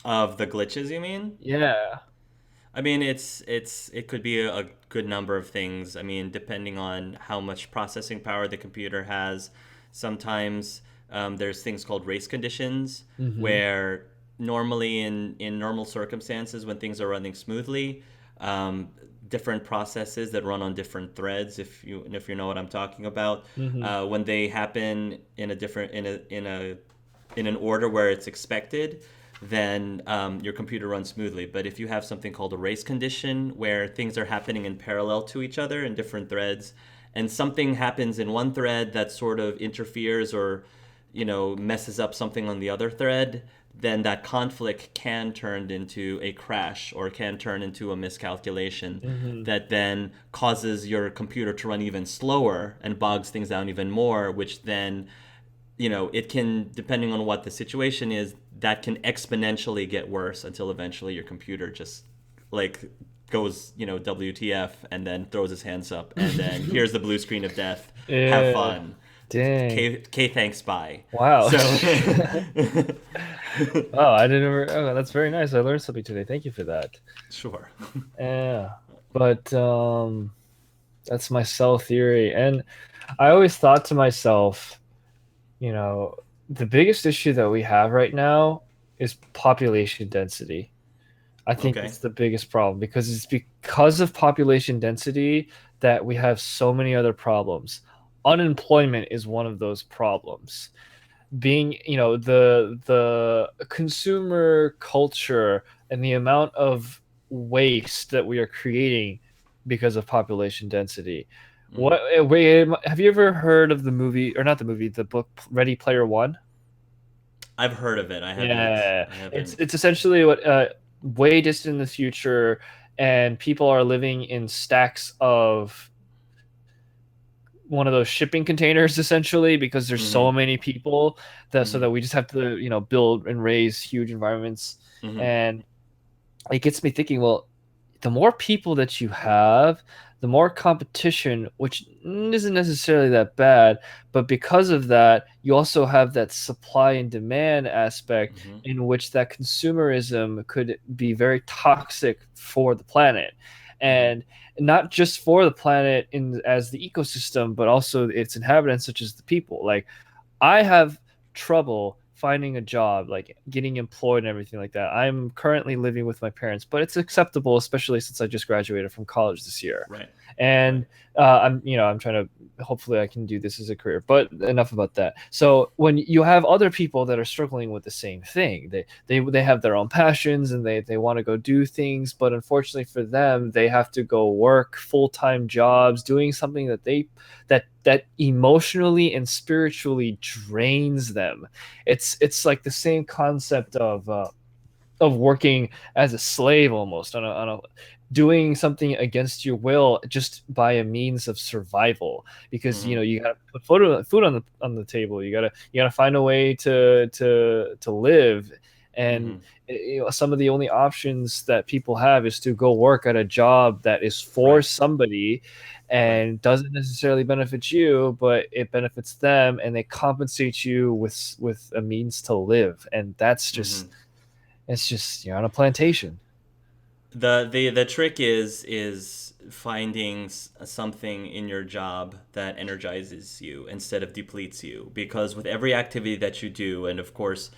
Of the glitches, you mean? Yeah. I mean, it could be a good number of things. I mean, depending on how much processing power the computer has. Sometimes there's things called race conditions Mm-hmm. where normally in normal circumstances when things are running smoothly, um, different processes that run on different threads. If you know what I'm talking about, Mm-hmm. when they happen in a different in an order where it's expected, then your computer runs smoothly. But if you have something called a race condition, where things are happening in parallel to each other in different threads, and something happens in one thread that sort of interferes or, messes up something on the other thread, then that conflict can turn into a crash or can turn into a miscalculation Mm-hmm. that then causes your computer to run even slower and bogs things down even more, which then it can, depending on what the situation is, that can exponentially get worse until eventually your computer just like goes, WTF, and then throws his hands up, and then here's the blue screen of death. Have Yeah. fun. Dang. K thanks, bye. Wow. So, Oh, I didn't ever. Oh, that's very nice. I learned something today. Thank you for that. sure. Yeah. But that's my cell theory. And I always thought to myself, you know, the biggest issue that we have right now is population density. I think Okay. it's the biggest problem because it's because of population density that we have so many other problems. Unemployment is one of those problems. Being, the consumer culture and the amount of waste that we are creating because of population density. Hmm. Wait, have you ever heard of the movie, or not the movie, the book Ready Player One? I've heard of it. I haven't. Yeah, I it's haven't. it's essentially what, way distant in the future, and people are living in stacks of one of those shipping containers essentially, because there's so Hmm. many people that, so Hmm. that we just have to, build and raise huge environments. Hmm. And it gets me thinking, well, the more people that you have, the more competition, which isn't necessarily that bad, but because of that, you also have that supply and demand aspect, Hmm. in which that consumerism could be very toxic for the planet. Hmm. And not just for the planet in as the ecosystem, but also its inhabitants, such as the people. Like, I have trouble finding a job, like getting employed and everything like that. I'm currently living with my parents, but it's acceptable, especially since I just graduated from college this year. Right. Right. And I'm trying to, hopefully I can do this as a career. But enough about that. So when you have other people that are struggling with the same thing, they have their own passions, and they want to go do things, but unfortunately for them, they have to go work full-time jobs doing something that emotionally and spiritually drains them. It's like the same concept of working as a slave, almost on a doing something against your will, just by a means of survival, because Hmm. you gotta put food on the table. You gotta find a way to live. And Hmm. some of the only options that people have is to go work at a job that is for Right. somebody, Right. and doesn't necessarily benefit you, but it benefits them, and they compensate you with a means to live. And that's Hmm. just, it's just, you're on a plantation. The trick is finding something in your job that energizes you instead of depletes you, because with every activity that you do, and of course,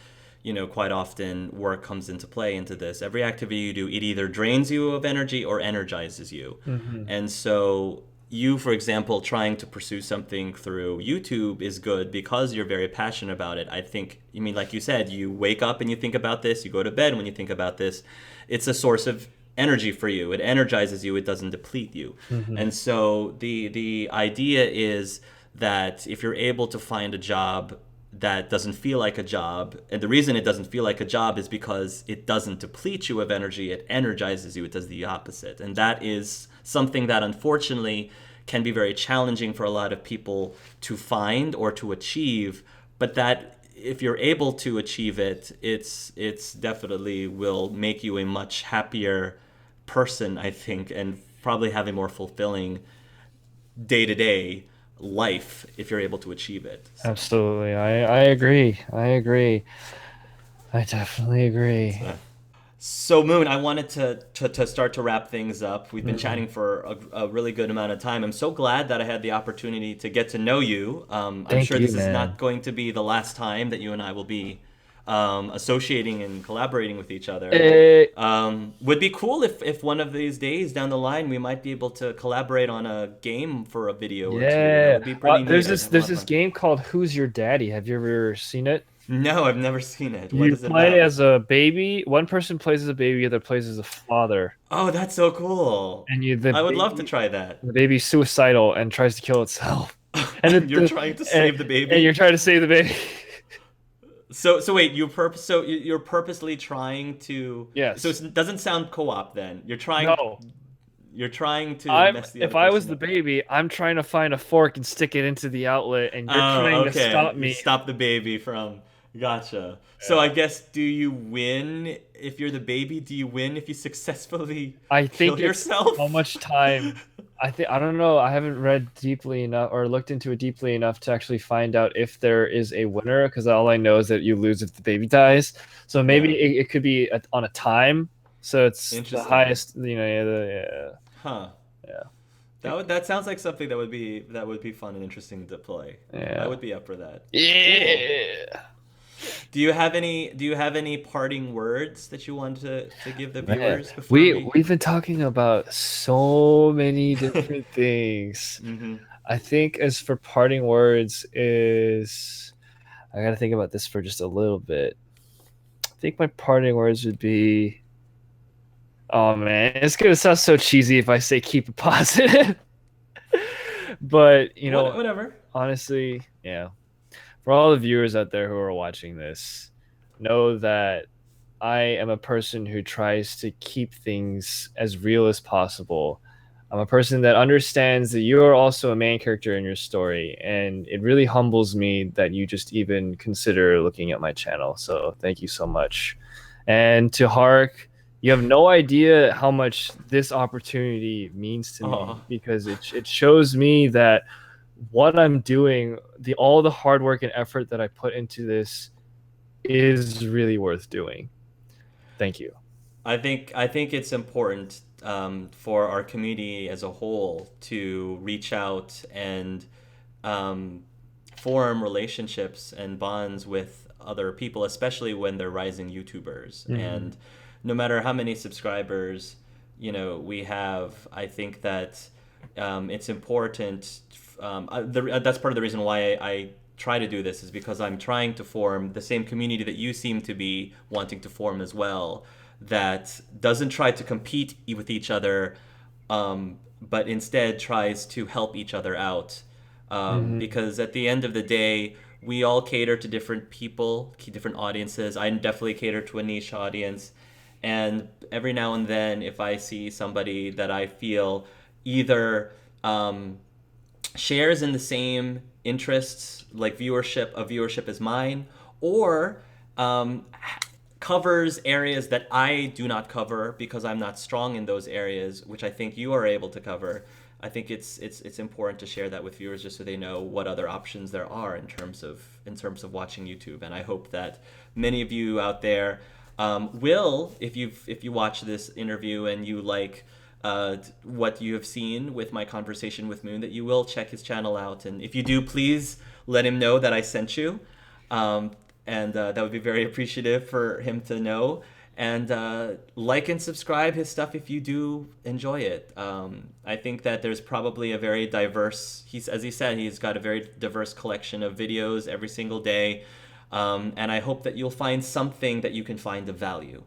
quite often work comes into play into this, every activity you do, it either drains you of energy or energizes you. Hmm. And so you, for example, trying to pursue something through YouTube is good because you're very passionate about it. I think, you mean, like you said, you wake up and you think about this, you go to bed when you think about this. It's a source of energy for you. It energizes you, it doesn't deplete you. Hmm. And so the idea is that if you're able to find a job that doesn't feel like a job. And the reason it doesn't feel like a job is because it doesn't deplete you of energy, it energizes you, it does the opposite. And that is something that unfortunately can be very challenging for a lot of people to find or to achieve, but that if you're able to achieve it, it's definitely will make you a much happier person, I think, and probably have a more fulfilling day to day life if you're able to achieve it. So, Absolutely. I agree. I agree. I definitely agree. so Moon, I wanted to start to wrap things up. We've been Mhm. chatting for a really good amount of time. I'm so glad that I had the opportunity to get to know you. I'm Thank sure you, this is man. not going to be the last time that you and I will be associating and collaborating with each other. Eh, Would be cool if one of these days down the line we might be able to collaborate on a game for a video or two. That yeah. would be pretty neat. I'd have a lot There's of this fun. game called Who's Your Daddy? Have you ever seen it? No, I've never seen it. What You is it play about? as a baby. One person plays as a baby, other plays as a father. Oh, that's so cool. And I would love to try that. the baby's suicidal and tries to kill itself. And And you're trying to and, save the and you're baby. trying to save the baby. So wait, you're purposely trying to. So Yes. it doesn't sound co-op then. No. You're trying to mess the other If I was person the up. baby, I'm trying to find a fork and stick it into the outlet, and you're Oh, trying to okay. stop You me. stop the baby from. Gotcha. So Yeah. I guess do you win if you're the baby? Do you win if you successfully I kill think it's how yourself? much time. I don't know. I haven't read deeply enough or looked into it deeply enough to actually find out if there is a winner. Because all I know is that you lose if the baby dies. So maybe Yeah. it could be on a time. So it's the Interesting. highest. You know. Yeah. Huh. Yeah. That sounds like something that would be fun and interesting to play. I Yeah. would be up for that. Cool. Yeah. Do you have any parting words that you want to give the Man, viewers before we? we've been talking about so many different things. Hmm. I think as for parting words is I gotta think about this for just a little bit. I think my parting words would be, oh man, it's gonna sound so cheesy if I say keep it positive. But Whatever. honestly, yeah. For all the viewers out there who are watching this, know that I am a person who tries to keep things as real as possible. I'm a person that understands that you are also a main character in your story, and it really humbles me that you just even consider looking at my channel. So thank you so much. And to Hark, you have no idea how much this opportunity means to me Oh, because it shows me that what I'm doing, the all the hard work and effort that I put into this is really worth doing. Thank you. I think it's important for our community as a whole to reach out and um, form relationships and bonds with other people, especially when they're rising YouTubers. Mhm. And no matter how many subscribers, we have, I think that it's important. That's part of the reason why I try to do this is because I'm trying to form the same community that you seem to be wanting to form as well. That doesn't try to compete with each other, but instead tries to help each other out Mhm. because at the end of the day, we all cater to different people, different audiences. I definitely cater to a niche audience. And every now and then, if I see somebody that I feel either shares in the same interests, like viewership as mine, or um, covers areas that I do not cover because I'm not strong in those areas, which I think you are able to cover. I think it's important to share that with viewers just so they know what other options there are in terms of watching YouTube. And I hope that many of you out there will, if you watch this interview and you like what you have seen with my conversation with Moon, that you will check his channel out. And if you do, please let him know that I sent you. Um, and that would be very appreciative for him to know. And like and subscribe his stuff if you do enjoy it. I think that there's probably a very diverse. As he said, he's got a very diverse collection of videos every single day, and I hope that you'll find something that you can find of value.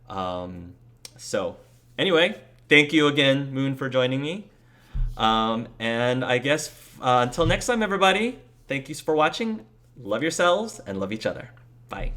Um, so, anyway, thank you again, Moon, for joining me. And I guess until next time, everybody. Thank you for watching. Love yourselves and love each other. Bye.